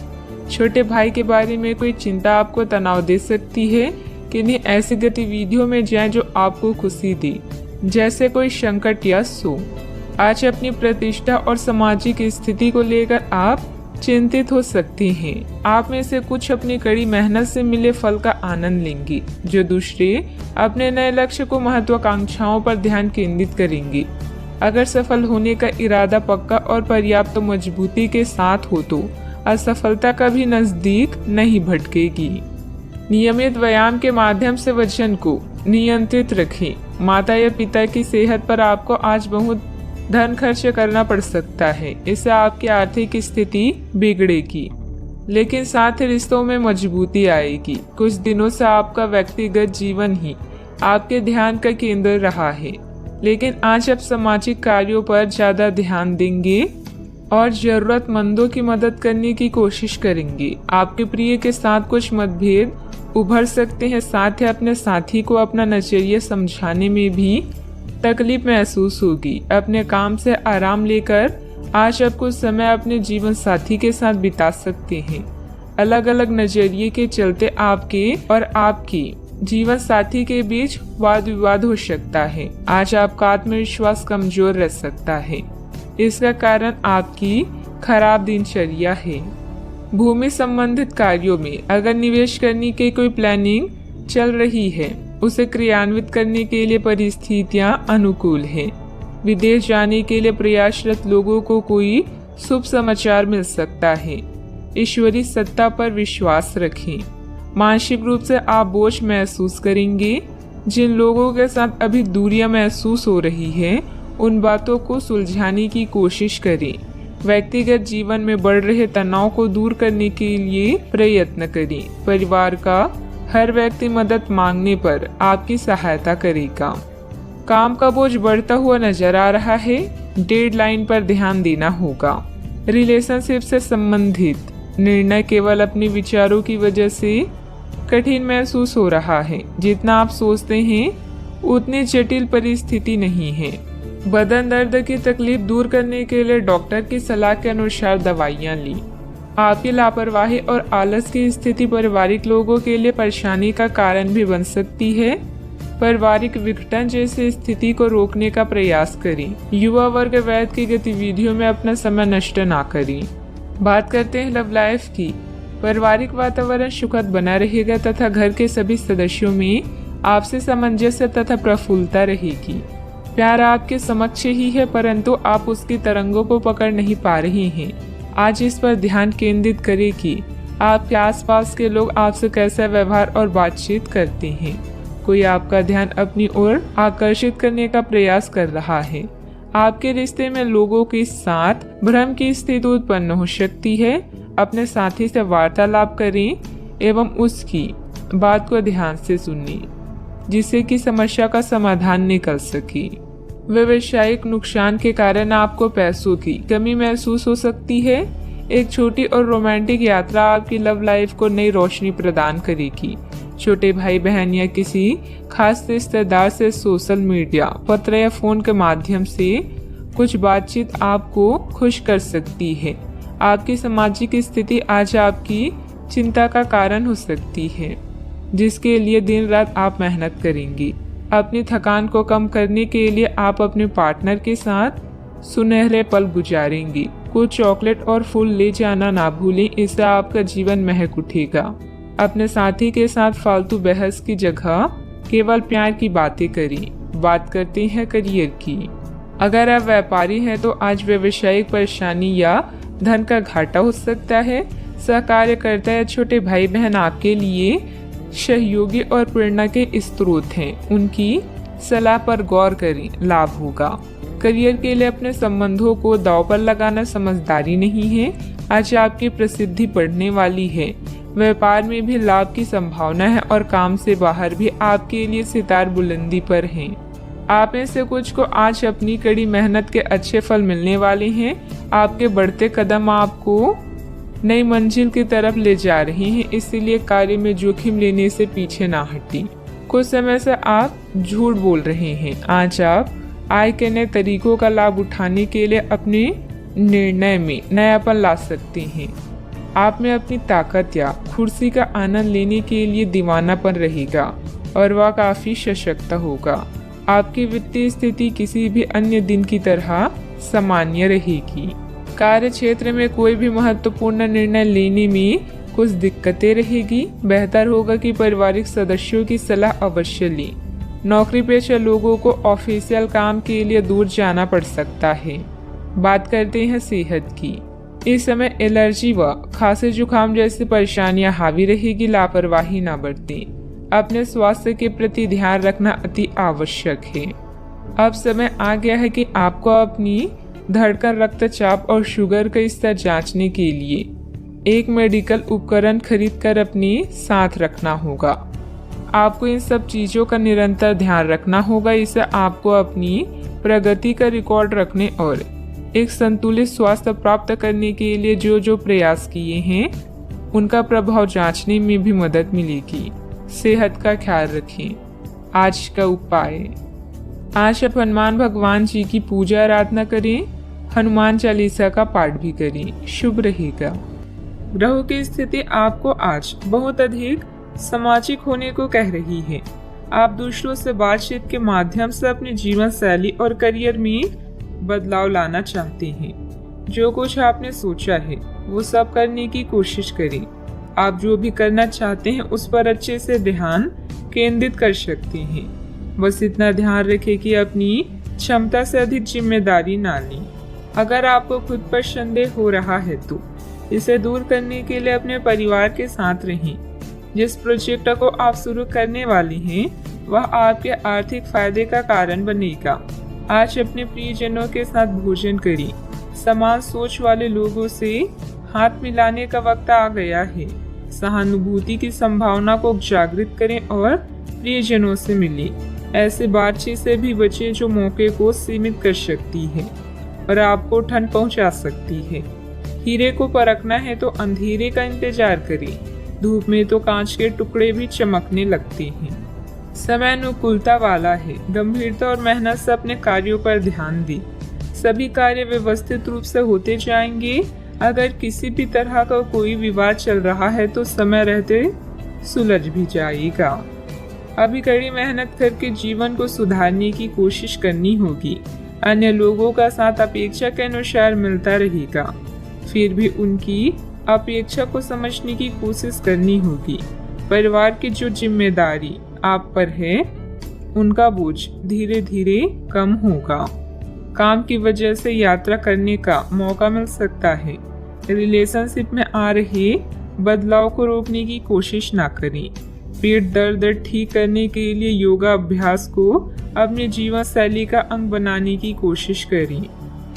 छोटे भाई के बारे में कोई चिंता आपको तनाव दे सकती है। किन्हीं ऐसी गतिविधियों में जाएं जो आपको खुशी दे, जैसे कोई संकट या शोक। आज अपनी प्रतिष्ठा और सामाजिक स्थिति को लेकर आप चिंतित हो सकते हैं। आप में से कुछ अपनी कड़ी मेहनत से मिले फल का आनंद लेंगे, जो दूसरे अपने नए लक्ष्य को महत्वाकांक्षाओं पर ध्यान केंद्रित करेंगे। अगर सफल होने का इरादा पक्का और पर्याप्त मजबूती के साथ हो तो असफलता कभी नजदीक नहीं भटकेगी। नियमित व्यायाम के माध्यम से वजन को नियंत्रित रखें। माता या पिता की सेहत पर आपको आज बहुत धन खर्च करना पड़ सकता है। इससे आपकी आर्थिक स्थिति बिगड़ेगी, लेकिन साथ ही रिश्तों में मजबूती आएगी। कुछ दिनों से आपका व्यक्तिगत जीवन ही आपके ध्यान का केंद्र रहा है, लेकिन आज आप सामाजिक कार्यों पर ज्यादा ध्यान देंगे और जरूरतमंदों की मदद करने की कोशिश करेंगे। आपके प्रिय के साथ कुछ मतभेद उभर सकते हैं। साथ ही अपने साथी को अपना नजरिया समझाने में भी तकलीफ महसूस होगी। अपने काम से आराम लेकर आज आप कुछ समय अपने जीवन साथी के साथ बिता सकते हैं। अलग अलग नजरिए के चलते आपके और आपकी जीवन साथी के बीच वाद विवाद हो सकता है। आज आपका आत्मविश्वास कमजोर रह सकता है। इसका कारण आपकी खराब दिनचर्या है। भूमि संबंधित कार्यों में अगर निवेश करने की कोई प्लानिंग चल रही है, उसे क्रियान्वित करने के लिए परिस्थितियां अनुकूल हैं। विदेश जाने के लिए प्रयासरत लोगों को कोई शुभ समाचार मिल सकता है। ईश्वरीय सत्ता पर विश्वास रखें। मानसिक रूप से आप बोझ महसूस करेंगे। जिन लोगों के साथ अभी दूरियां महसूस हो रही है, उन बातों को सुलझाने की कोशिश करें। व्यक्तिगत जीवन में बढ़ रहे तनाव को दूर करने के लिए प्रयत्न करें। परिवार का हर व्यक्ति मदद मांगने पर आपकी सहायता करेगा। काम का बोझ बढ़ता हुआ नजर आ रहा है। डेडलाइन पर ध्यान देना होगा। रिलेशनशिप से संबंधित निर्णय केवल अपने विचारों की वजह से कठिन महसूस हो रहा है। जितना आप सोचते हैं उतनी जटिल परिस्थिति नहीं है। बदन दर्द की तकलीफ दूर करने के लिए डॉक्टर की सलाह के अनुसार दवाइयाँ ली। आपकी लापरवाही और आलस की स्थिति पारिवारिक लोगों के लिए परेशानी का कारण भी बन सकती है। पारिवारिक विघटन जैसी स्थिति को रोकने का प्रयास करें। युवा वर्ग वैध की गतिविधियों में अपना समय नष्ट ना करें। बात करते हैं लव लाइफ की। पारिवारिक वातावरण सुखद बना रहेगा तथा घर के सभी सदस्यों में आपसी सामंजस्य तथा प्रफुल्लता रहेगी। प्यार आपके समक्ष ही है, परंतु आप उसकी तरंगों को पकड़ नहीं पा रहे हैं। आज इस पर ध्यान केंद्रित करें कि आपके आसपास के लोग आपसे कैसा व्यवहार और बातचीत करते हैं। कोई आपका ध्यान अपनी ओर आकर्षित करने का प्रयास कर रहा है। आपके रिश्ते में लोगों के साथ भ्रम की स्थिति उत्पन्न हो सकती है। अपने साथी से वार्तालाप करें एवं उसकी बात को ध्यान से सुनिए, जिससे कि समस्या का समाधान निकल सके। व्यवसायिक नुकसान के कारण आपको पैसों की कमी महसूस हो सकती है। एक छोटी और रोमांटिक यात्रा आपकी लव लाइफ को नई रोशनी प्रदान करेगी। छोटे भाई बहन या किसी खास रिश्तेदार से सोशल मीडिया, पत्र या फोन के माध्यम से कुछ बातचीत आपको खुश कर सकती है। आपकी सामाजिक स्थिति आज आपकी चिंता का कारण हो सकती है, जिसके लिए दिन रात आप मेहनत करेंगी। अपनी थकान को कम करने के लिए आप अपने पार्टनर के साथ सुनहरे पल गुजारेंगी। कुछ चॉकलेट और फूल ले जाना ना भूलें, इससे आपका जीवन महक उठेगा। अपने साथी के साथ फालतू बहस की जगह केवल प्यार की बातें करें। बात करते हैं करियर की। अगर आप व्यापारी हैं तो आज व्यवसायिक परेशानी या धन का घाटा हो सकता है। सहकार्यकर्ता या छोटे भाई बहन आपके लिए सहयोगी और प्रेरणा के स्रोत हैं। उनकी सलाह पर गौर करें, लाभ होगा। करियर के लिए अपने संबंधों को दांव पर लगाना समझदारी नहीं है। आज आपकी प्रसिद्धि बढ़ने वाली है। व्यापार में भी लाभ की संभावना है और काम से बाहर भी आपके लिए सितार बुलंदी पर हैं। आप में से कुछ को आज अपनी कड़ी मेहनत के अच्छे फल मिलने वाले हैं। आपके बढ़ते कदम आपको नई मंजिल की तरफ ले जा रही हैं, इसलिए कार्य में जोखिम लेने से पीछे ना हटें। कुछ समय से आप झूठ बोल रहे हैं। आज आप आय के नए तरीकों का लाभ उठाने के लिए अपने निर्णय में नयापन ला सकते हैं। आप में अपनी ताकत या कुर्सी का आनंद लेने के लिए दीवानापन रहेगा और वह काफी सशक्त होगा। आपकी वित्तीय स्थिति किसी भी अन्य दिन की तरह सामान्य रहेगी। कार्य क्षेत्र में कोई भी महत्वपूर्ण निर्णय लेने में कुछ दिक्कतें रहेगी। बेहतर होगा कि पारिवारिक सदस्यों की सलाह अवश्य लें। नौकरी पेशा लोगों को ऑफिशियल काम के लिए दूर जाना पड़ सकता है। बात करते हैं सेहत की। इस समय एलर्जी व खांसी जुकाम जैसी परेशानियां हावी रहेगी। लापरवाही न बरतें। अपने स्वास्थ्य के प्रति ध्यान रखना अति आवश्यक है। अब समय आ गया है कि आपको अपनी धड़कन, रक्तचाप और शुगर का स्तर जांचने के लिए एक मेडिकल उपकरण खरीदकर अपने साथ रखना होगा। आपको इन सब चीजों का निरंतर ध्यान रखना होगा। इससे आपको अपनी प्रगति का रिकॉर्ड रखने और एक संतुलित स्वास्थ्य प्राप्त करने के लिए जो जो प्रयास किए हैं उनका प्रभाव जांचने में भी मदद मिलेगी। सेहत का ख्याल रखें। आज का उपाय, आज आप हनुमान भगवान जी की पूजा आराधना करें। हनुमान चालीसा का पाठ भी करें, शुभ रहेगा। ग्रहों की स्थिति आपको आज बहुत अधिक सामाजिक होने को कह रही है। आप दूसरों से बातचीत के माध्यम से अपनी जीवन शैली और करियर में बदलाव लाना चाहते हैं। जो कुछ आपने सोचा है वो सब करने की कोशिश करें। आप जो भी करना चाहते हैं उस पर अच्छे से ध्यान केंद्रित कर सकते हैं। बस इतना ध्यान रखें कि अपनी क्षमता से अधिक जिम्मेदारी ना लें। अगर आपको खुद पर संदेह हो रहा है तो इसे दूर करने के लिए अपने परिवार के साथ रहें। जिस प्रोजेक्ट को आप शुरू करने वाली हैं वह आपके आर्थिक फायदे का कारण बनेगा। आज अपने प्रियजनों के साथ भोजन करें। समान सोच वाले लोगों से हाथ मिलाने का वक्त आ गया है। सहानुभूति की संभावना को जागृत करें और प्रियजनों से मिलें। ऐसे बातचीत से भी बचें जो मौके को सीमित कर सकती है। और आपको ठंड पहुंचा सकती है। हीरे को परखना है तो अंधेरे का इंतजार करें, धूप में तो कांच के टुकड़े भी चमकने लगते हैं। समय अनुकूलता वाला है, गंभीरता और मेहनत से अपने कार्यों पर ध्यान दें। सभी कार्य व्यवस्थित रूप से होते जाएंगे। अगर किसी भी तरह का कोई विवाद चल रहा है तो समय रहते सुलझ भी जाएगा। अभी कड़ी मेहनत करके जीवन को सुधारने की कोशिश करनी होगी। अन्य लोगों का साथ अपेक्षा के अनुसार मिलता रहेगा, फिर भी उनकी अपेक्षा को समझने की कोशिश करनी होगी। परिवार की जो जिम्मेदारी आप पर है उनका बोझ धीरे धीरे कम होगा। काम की वजह से यात्रा करने का मौका मिल सकता है। रिलेशनशिप में आ रहे बदलाव को रोकने की कोशिश ना करें। पेट दर्द ठीक करने के लिए योगा अभ्यास को अपने जीवन शैली का अंग बनाने की कोशिश करें।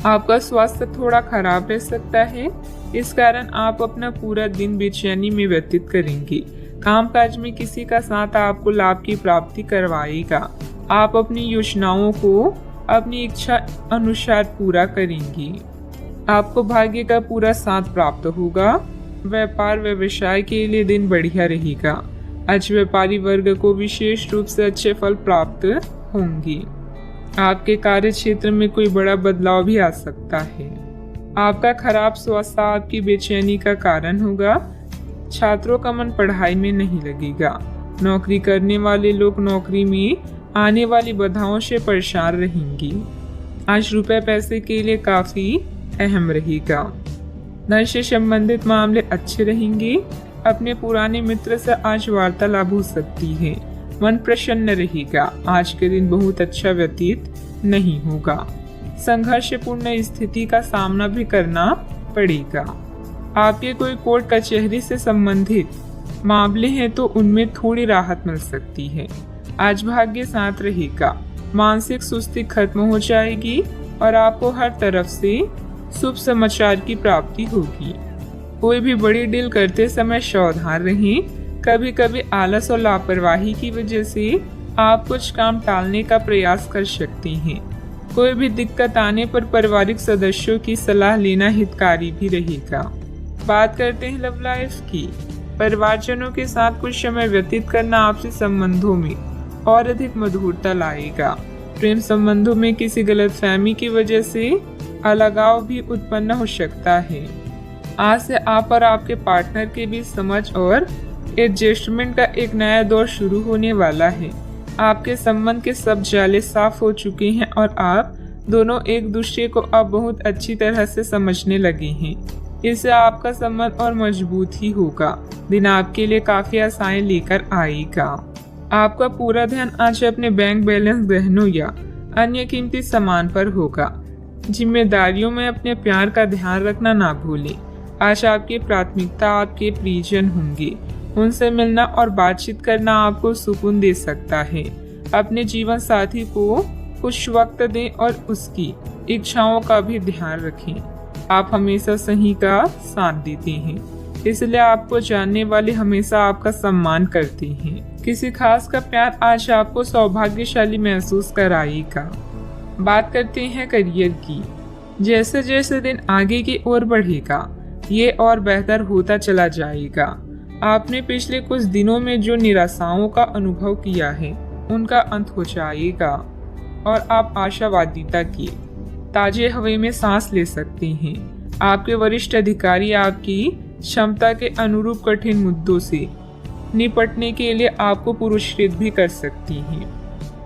आपका स्वास्थ्य थोड़ा खराब रह सकता है, इस कारण आप अपना पूरा दिन बेचैनी में व्यतीत करेंगे। कामकाज में किसी का साथ आपको लाभ की प्राप्ति करवाएगा। आप अपनी योजनाओं को अपनी इच्छा अनुसार पूरा करेंगे। आपको भाग्य का पूरा साथ प्राप्त होगा। व्यापार व्यवसाय के लिए दिन बढ़िया रहेगा। आज व्यापारी वर्ग को विशेष रूप से अच्छे फल प्राप्त होंगे। आपके कार्य क्षेत्र में कोई बड़ा बदलाव भी आ सकता है। आपका खराब स्वास्थ्य आपकी बेचैनी का कारण होगा। छात्रों का मन पढ़ाई में नहीं लगेगा। नौकरी करने वाले लोग नौकरी में आने वाली बाधाओं से परेशान रहेंगे। आज रुपए पैसे के लिए काफी अहम रहेगा। धन से संबंधित मामले अच्छे रहेंगे। अपने पुराने मित्र से आज वार्तालाप हो सकती है। मन प्रसन्न रहेगा। आज के दिन बहुत अच्छा व्यतीत नहीं होगा। संघर्षपूर्ण स्थिति का सामना भी करना पड़ेगा। आपके कोई कोर्ट कचहरी से संबंधित मामले हैं तो उनमें थोड़ी राहत मिल सकती है। आज भाग्य साथ रहेगा। मानसिक सुस्ती खत्म हो जाएगी और आपको हर तरफ से शुभ समाचार की प्राप्ति होगी। कोई भी बड़ी डील करते समय सावधान रहें। कभी कभी आलस और लापरवाही की वजह से आप कुछ काम टालने का प्रयास कर सकते हैं। कोई भी दिक्कत आने पर पारिवारिक सदस्यों की सलाह लेना हितकारी भी रहेगा। बात करते हैं लव लाइफ की। परिवारजनों के साथ कुछ समय व्यतीत करना आपसी संबंधों में और अधिक मधुरता लाएगा। प्रेम संबंधों में किसी गलतफहमी की वजह से अलगाव भी उत्पन्न हो सकता है। आज से आप और आपके पार्टनर के बीच समझ और एडजस्टमेंट का एक नया दौर शुरू होने वाला है। आपके संबंध के सब जाले साफ हो चुके हैं और आप दोनों एक दूसरे को अब बहुत अच्छी तरह से समझने लगे हैं। इससे आपका संबंध और मजबूत ही होगा। दिन आपके लिए काफी आशाएं लेकर आएगा। आपका पूरा ध्यान आज अपने बैंक बैलेंस, गहनों या अन्य कीमती सामान पर होगा। जिम्मेदारियों में अपने प्यार का ध्यान रखना ना भूलें। आज आपकी प्राथमिकता आपके प्रियजन होंगे। उनसे मिलना और बातचीत करना आपको सुकून दे सकता है। अपने जीवन साथी को कुछ वक्त दें और उसकी इच्छाओं का भी ध्यान रखें। आप हमेशा सही का साथ देते हैं, इसलिए आपको जानने वाले हमेशा आपका सम्मान करते हैं। किसी खास का प्यार आज आपको सौभाग्यशाली महसूस कराएगा। बात करते हैं करियर की। जैसे जैसे दिन आगे की ओर बढ़ेगा ये और बेहतर होता चला जाएगा। आपने पिछले कुछ दिनों में जो निराशाओं का अनुभव किया है उनका अंत हो जाएगा और आप आशावादिता की ताजे हवा में सांस ले सकते हैं। आपके वरिष्ठ अधिकारी आपकी क्षमता के अनुरूप कठिन मुद्दों से निपटने के लिए आपको पुरस्कृत भी कर सकती हैं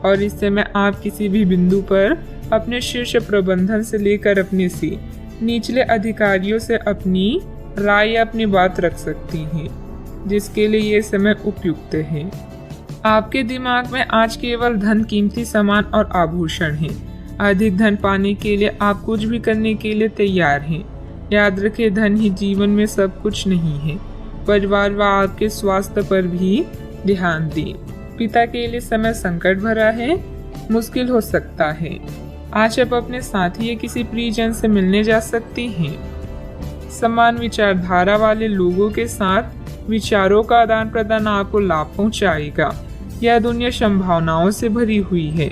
और इस समय आप किसी भी बिंदु पर अपने शीर्ष प्रबंधन से लेकर अपने से निचले अधिकारियों से अपनी राय या अपनी बात रख सकती हैं, जिसके लिए ये समय उपयुक्त है। आपके दिमाग में आज केवल धन, कीमती सामान और आभूषण हैं। अधिक धन पाने के लिए आप कुछ भी करने के लिए तैयार हैं। याद रखें, धन ही जीवन में सब कुछ नहीं है। परिवार व आपके स्वास्थ्य पर भी ध्यान दें। पिता के लिए समय संकट भरा है, मुश्किल हो सकता है। आज आप अपने साथी या किसी प्रियजन से मिलने जा सकते हैं। समान विचारधारा वाले लोगों के साथ विचारों का आदान प्रदान आपको लाभ पहुंचाएगा। यह दुनिया संभावनाओं से भरी हुई है,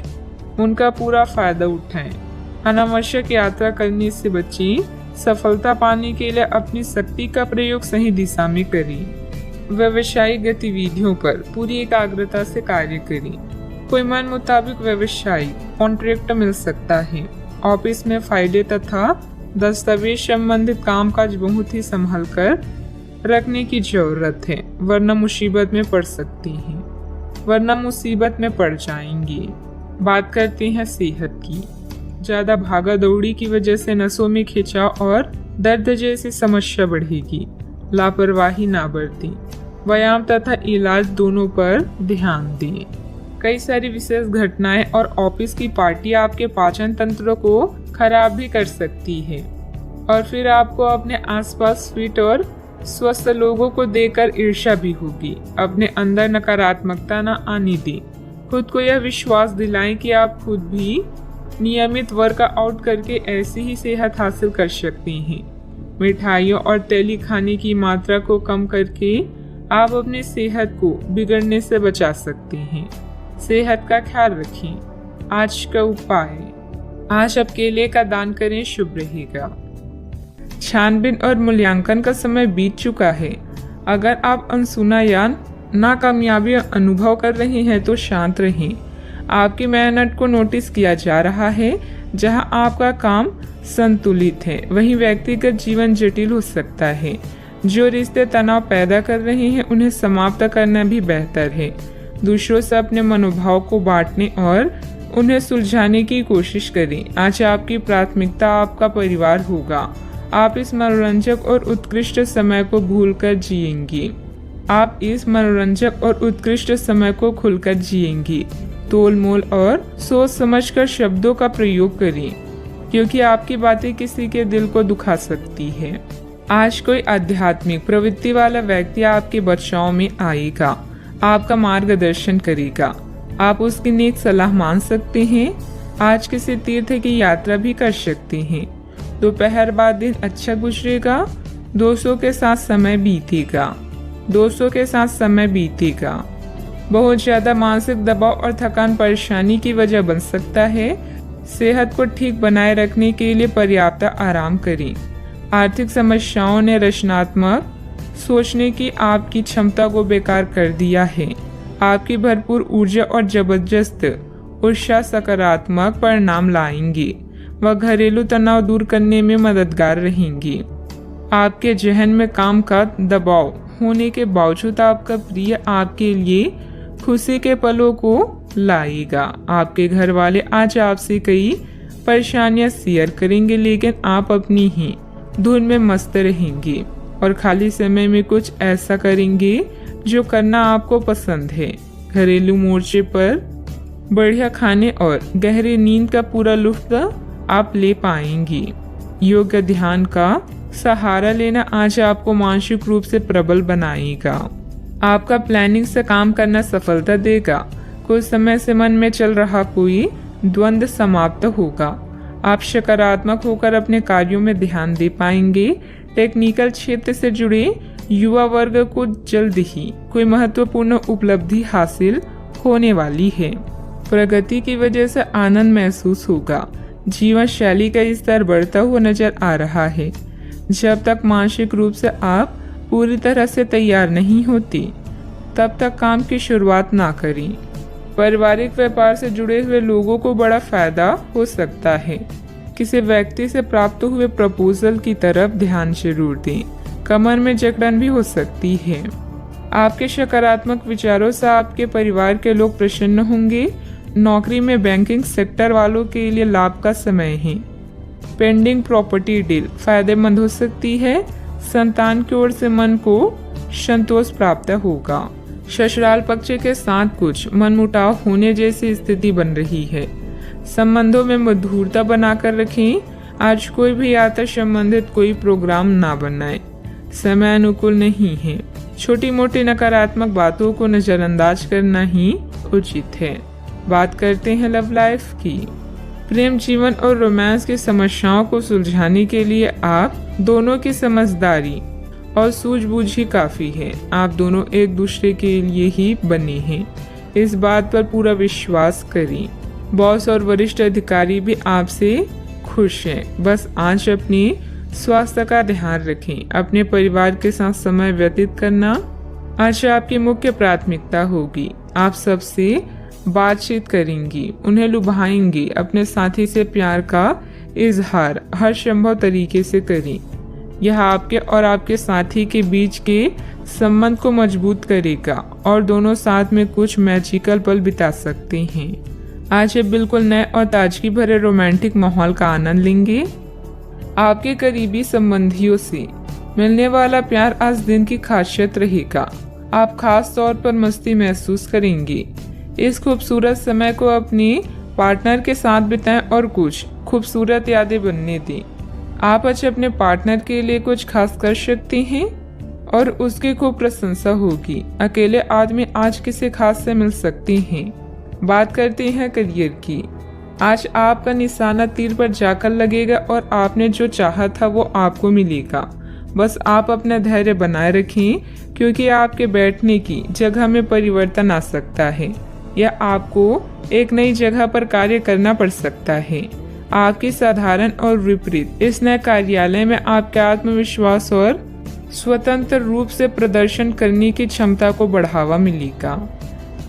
उनका पूरा फायदा उठाएं। अनावश्यक यात्रा करने से बचें। सफलता पाने के लिए अपनी शक्ति का प्रयोग सही दिशा में करें। व्यवसायिक गतिविधियों पर पूरी एकाग्रता से कार्य करें। कोई मन मुताबिक व्यवसायिक कॉन्ट्रैक्ट मिल सकता है। ऑफिस में फाइलें तथा दस्तावेज संबंधित कामकाज बहुत ही संभल कर रखने की जरूरत है, वरना मुसीबत में पड़ जाएंगे। बात करते हैं सेहत की। ज्यादा भागा दौड़ी की वजह से नसों में खिंचाव और दर्द जैसी समस्या बढ़ेगी। लापरवाही ना बरतें। व्यायाम तथा इलाज दोनों पर ध्यान दें। कई सारी विशेष घटनाएं और ऑफिस की पार्टी आपके पाचन तंत्र को खराब भी कर सकती है और फिर आपको अपने आसपास फिट और स्वस्थ लोगों को देखकर ईर्ष्या भी होगी। अपने अंदर नकारात्मकता न आने दें। खुद को यह विश्वास दिलाएं कि आप खुद भी नियमित वर्कआउट करके ऐसी ही सेहत हासिल कर सकते हैं। मिठाइयों और तेली खाने की मात्रा को कम करके आप अपनी सेहत को बिगड़ने से बचा सकते हैं। सेहत का ख्याल रखें। आज का उपाय, आज आप केले का दान करें, शुभ रहेगा। छानबीन और मूल्यांकन का समय बीत चुका है। अगर आप अनसुना या नाकामयाबी अनुभव कर रहे हैं तो शांत रहें। आपकी मेहनत को नोटिस किया जा रहा है। जहां आपका काम संतुलित है, वहीं व्यक्तिगत जीवन जटिल हो सकता है। जो रिश्ते तनाव पैदा कर रहे हैं, उन्हें समाप्त करना भी बेहतर है। दूसरों से अपने मनोभाव को बांटने और उन्हें सुलझाने की कोशिश करें। आज आपकी प्राथमिकता आपका परिवार होगा। आप इस मनोरंजक और उत्कृष्ट समय को भूलकर जिएंगे। आप इस मनोरंजक और उत्कृष्ट समय को खुलकर जिएंगे। तोल मोल और सोच समझकर शब्दों का प्रयोग करें, क्योंकि आपकी बातें किसी के दिल को दुखा सकती है। आज कोई आध्यात्मिक प्रवृत्ति वाला व्यक्ति आपके बचाव में आएगा, आपका मार्गदर्शन करेगा। आप उसकी नेक सलाह मान सकते हैं। आज किसी तीर्थ की यात्रा भी कर सकते हैं। दोपहर बाद दिन अच्छा गुजरेगा। दोस्तों के साथ समय बीतेगा। बहुत ज्यादा मानसिक दबाव और थकान परेशानी की वजह बन सकता है। सेहत को ठीक बनाए रखने के लिए पर्याप्त आराम करें। आर्थिक समस्याओं ने रचनात्मक सोचने की आपकी क्षमता को बेकार कर दिया है। आपकी भरपूर ऊर्जा और जबरदस्त उत्साह सकारात्मक परिणाम लाएंगे। वह घरेलू तनाव दूर करने में मददगार रहेंगी। आपके जहन में काम का दबाव होने के बावजूद आपका प्रिय आपके लिए खुशी के पलों को लाएगा। आपके घर वाले आज आपसे कई परेशानियां शेयर करेंगे, लेकिन आप अपनी ही धुन में मस्त रहेंगे और खाली समय में कुछ ऐसा करेंगे जो करना आपको पसंद है। घरेलू मोर्चे पर बढ़िया खाने और गहरी नींद का पूरा लुत्फ आप ले पाएंगी। योग ध्यान का सहारा लेना आज आपको मानसिक रूप से प्रबल बनाएगा। आपका प्लानिंग से काम करना सफलता देगा। कुछ समय से मन में चल रहा कोई द्वंद्व समाप्त होगा। आप सकारात्मक होकर अपने कार्यों में ध्यान दे पाएंगे। टेक्निकल क्षेत्र से जुड़े युवा वर्ग को जल्द ही कोई महत्वपूर्ण उपलब्धि हासिल होने वाली है। प्रगति की वजह से आनंद महसूस होगा। जीवन शैली का स्तर बढ़ता हुआ नजर आ रहा है। जब तक मानसिक रूप से आप पूरी तरह से तैयार नहीं होती, तब तक काम की शुरुआत ना करें। पारिवारिक व्यापार से जुड़े हुए लोगों को बड़ा फायदा हो सकता है। किसी व्यक्ति से प्राप्त हुए प्रपोजल की तरफ ध्यान जरूर दें। कमर में जकड़न भी हो सकती है। आपके सकारात्मक विचारों से आपके परिवार के लोग प्रसन्न होंगे। नौकरी में बैंकिंग सेक्टर वालों के लिए लाभ का समय है। पेंडिंग प्रॉपर्टी डील फायदेमंद हो सकती है। संतान की ओर से मन को संतोष प्राप्त होगा। ससुराल पक्ष के साथ कुछ मनमुटाव होने जैसी स्थिति बन रही है। संबंधों में मधुरता बनाकर रखें। आज कोई भी यात्रा संबंधित कोई प्रोग्राम ना बनाए। समय अनुकूल नहीं है। छोटी मोटी नकारात्मक बातों को नजरअंदाज करना ही उचित है। बात करते हैं लव लाइफ की। प्रेम जीवन और रोमांस की समस्याओं को सुलझाने के लिए आप दोनों की समझदारी और सूझबूझ ही काफी है। आप दोनों एक दूसरे के लिए ही बने हैं। इस बात पर पूरा विश्वास करें। बॉस और वरिष्ठ अधिकारी भी आपसे खुश हैं। बस आज अपनी स्वास्थ्य का ध्यान रखें। अपने परिवार के साथ समय व्यतीत करना आज आपकी मुख्य प्राथमिकता होगी। आप सबसे बातचीत करेंगी, उन्हें लुभाएंगी। अपने साथी से प्यार का इजहार हर संभव तरीके से करें। यह आपके और आपके साथी के बीच के संबंध को मजबूत करेगा और दोनों साथ में कुछ मैजिकल पल बिता सकते हैं। आज आप बिल्कुल नए और ताजगी भरे रोमांटिक माहौल का आनंद लेंगे। आपके करीबी संबंधियों से मिलने वाला प्यार आज दिन की खासियत रहेगा। आप खास तौर पर मस्ती महसूस करेंगे। इस खूबसूरत समय को अपने पार्टनर के साथ बिताएं और कुछ खूबसूरत यादें बनने दें। आप आज अपने पार्टनर के लिए कुछ खास कर सकते हैं और उसकी खूब प्रशंसा होगी। अकेले आदमी आज किसी खास से मिल सकते हैं। बात करते हैं करियर की। आज आपका निशाना तीर पर जाकर लगेगा और आपने जो चाहा था वो आपको मिलेगा। बस आप अपना धैर्य बनाए रखें, क्योंकि आपके बैठने की जगह में परिवर्तन आ सकता है या आपको एक नई जगह पर कार्य करना पड़ सकता है। आपकी साधारण और विपरीत इस नए कार्यालय में आपके आत्मविश्वास और स्वतंत्र रूप से प्रदर्शन करने की क्षमता को बढ़ावा मिलेगा।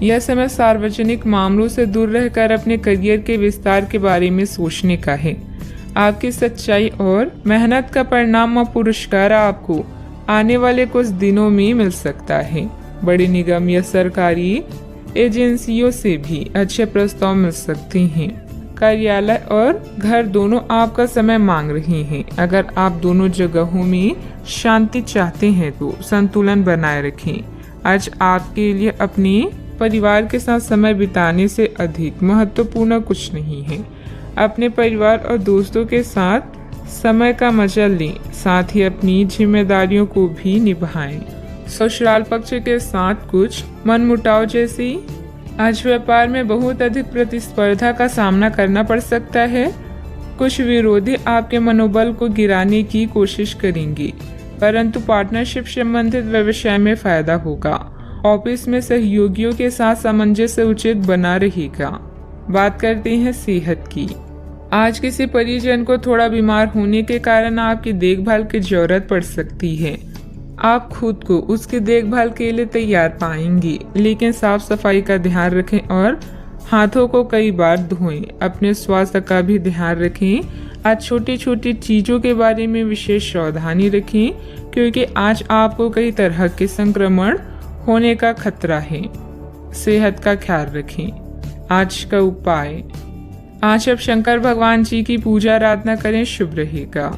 यह समय सार्वजनिक मामलों से दूर रहकर अपने करियर के विस्तार के बारे में सोचने का है। आपकी सच्चाई और मेहनत का परिणाम और पुरस्कार आपको आने वाले कुछ दिनों में मिल सकता है। बड़ी निगम या सरकारी एजेंसियों से भी अच्छे प्रस्ताव मिल सकते हैं। कार्यालय और घर दोनों आपका समय मांग रहे हैं। अगर आप दोनों जगहों में शांति चाहते हैं तो संतुलन बनाए रखें। आज आपके लिए अपने परिवार के साथ समय बिताने से अधिक महत्वपूर्ण कुछ नहीं है। अपने परिवार और दोस्तों के साथ समय का मजा लें, साथ ही अपनी जिम्मेदारियों को भी निभाएं। ससुराल पक्ष के साथ कुछ मनमुटाव जैसी आज व्यापार में बहुत अधिक प्रतिस्पर्धा का सामना करना पड़ सकता है। कुछ विरोधी आपके मनोबल को गिराने की कोशिश करेंगे, परंतु पार्टनरशिप संबंधित व्यवसाय में फायदा होगा। ऑफिस में सहयोगियों के साथ सामंजस्य उचित बना रहेगा। बात करते हैं सेहत की। आज किसी परिजन को थोड़ा बीमार होने के कारण आपकी देखभाल की जरूरत पड़ सकती है। आप खुद को उसकी देखभाल के लिए तैयार पाएंगी, लेकिन साफ सफाई का ध्यान रखें और हाथों को कई बार धोएं। अपने स्वास्थ्य का भी ध्यान रखें। आज छोटी छोटी चीजों के बारे में विशेष सावधानी रखें, क्योंकि आज आपको कई तरह के संक्रमण होने का खतरा है। सेहत का ख्याल रखें। आज का उपाय, आज आप शंकर भगवान जी की पूजा आराधना करें, शुभ रहेगा।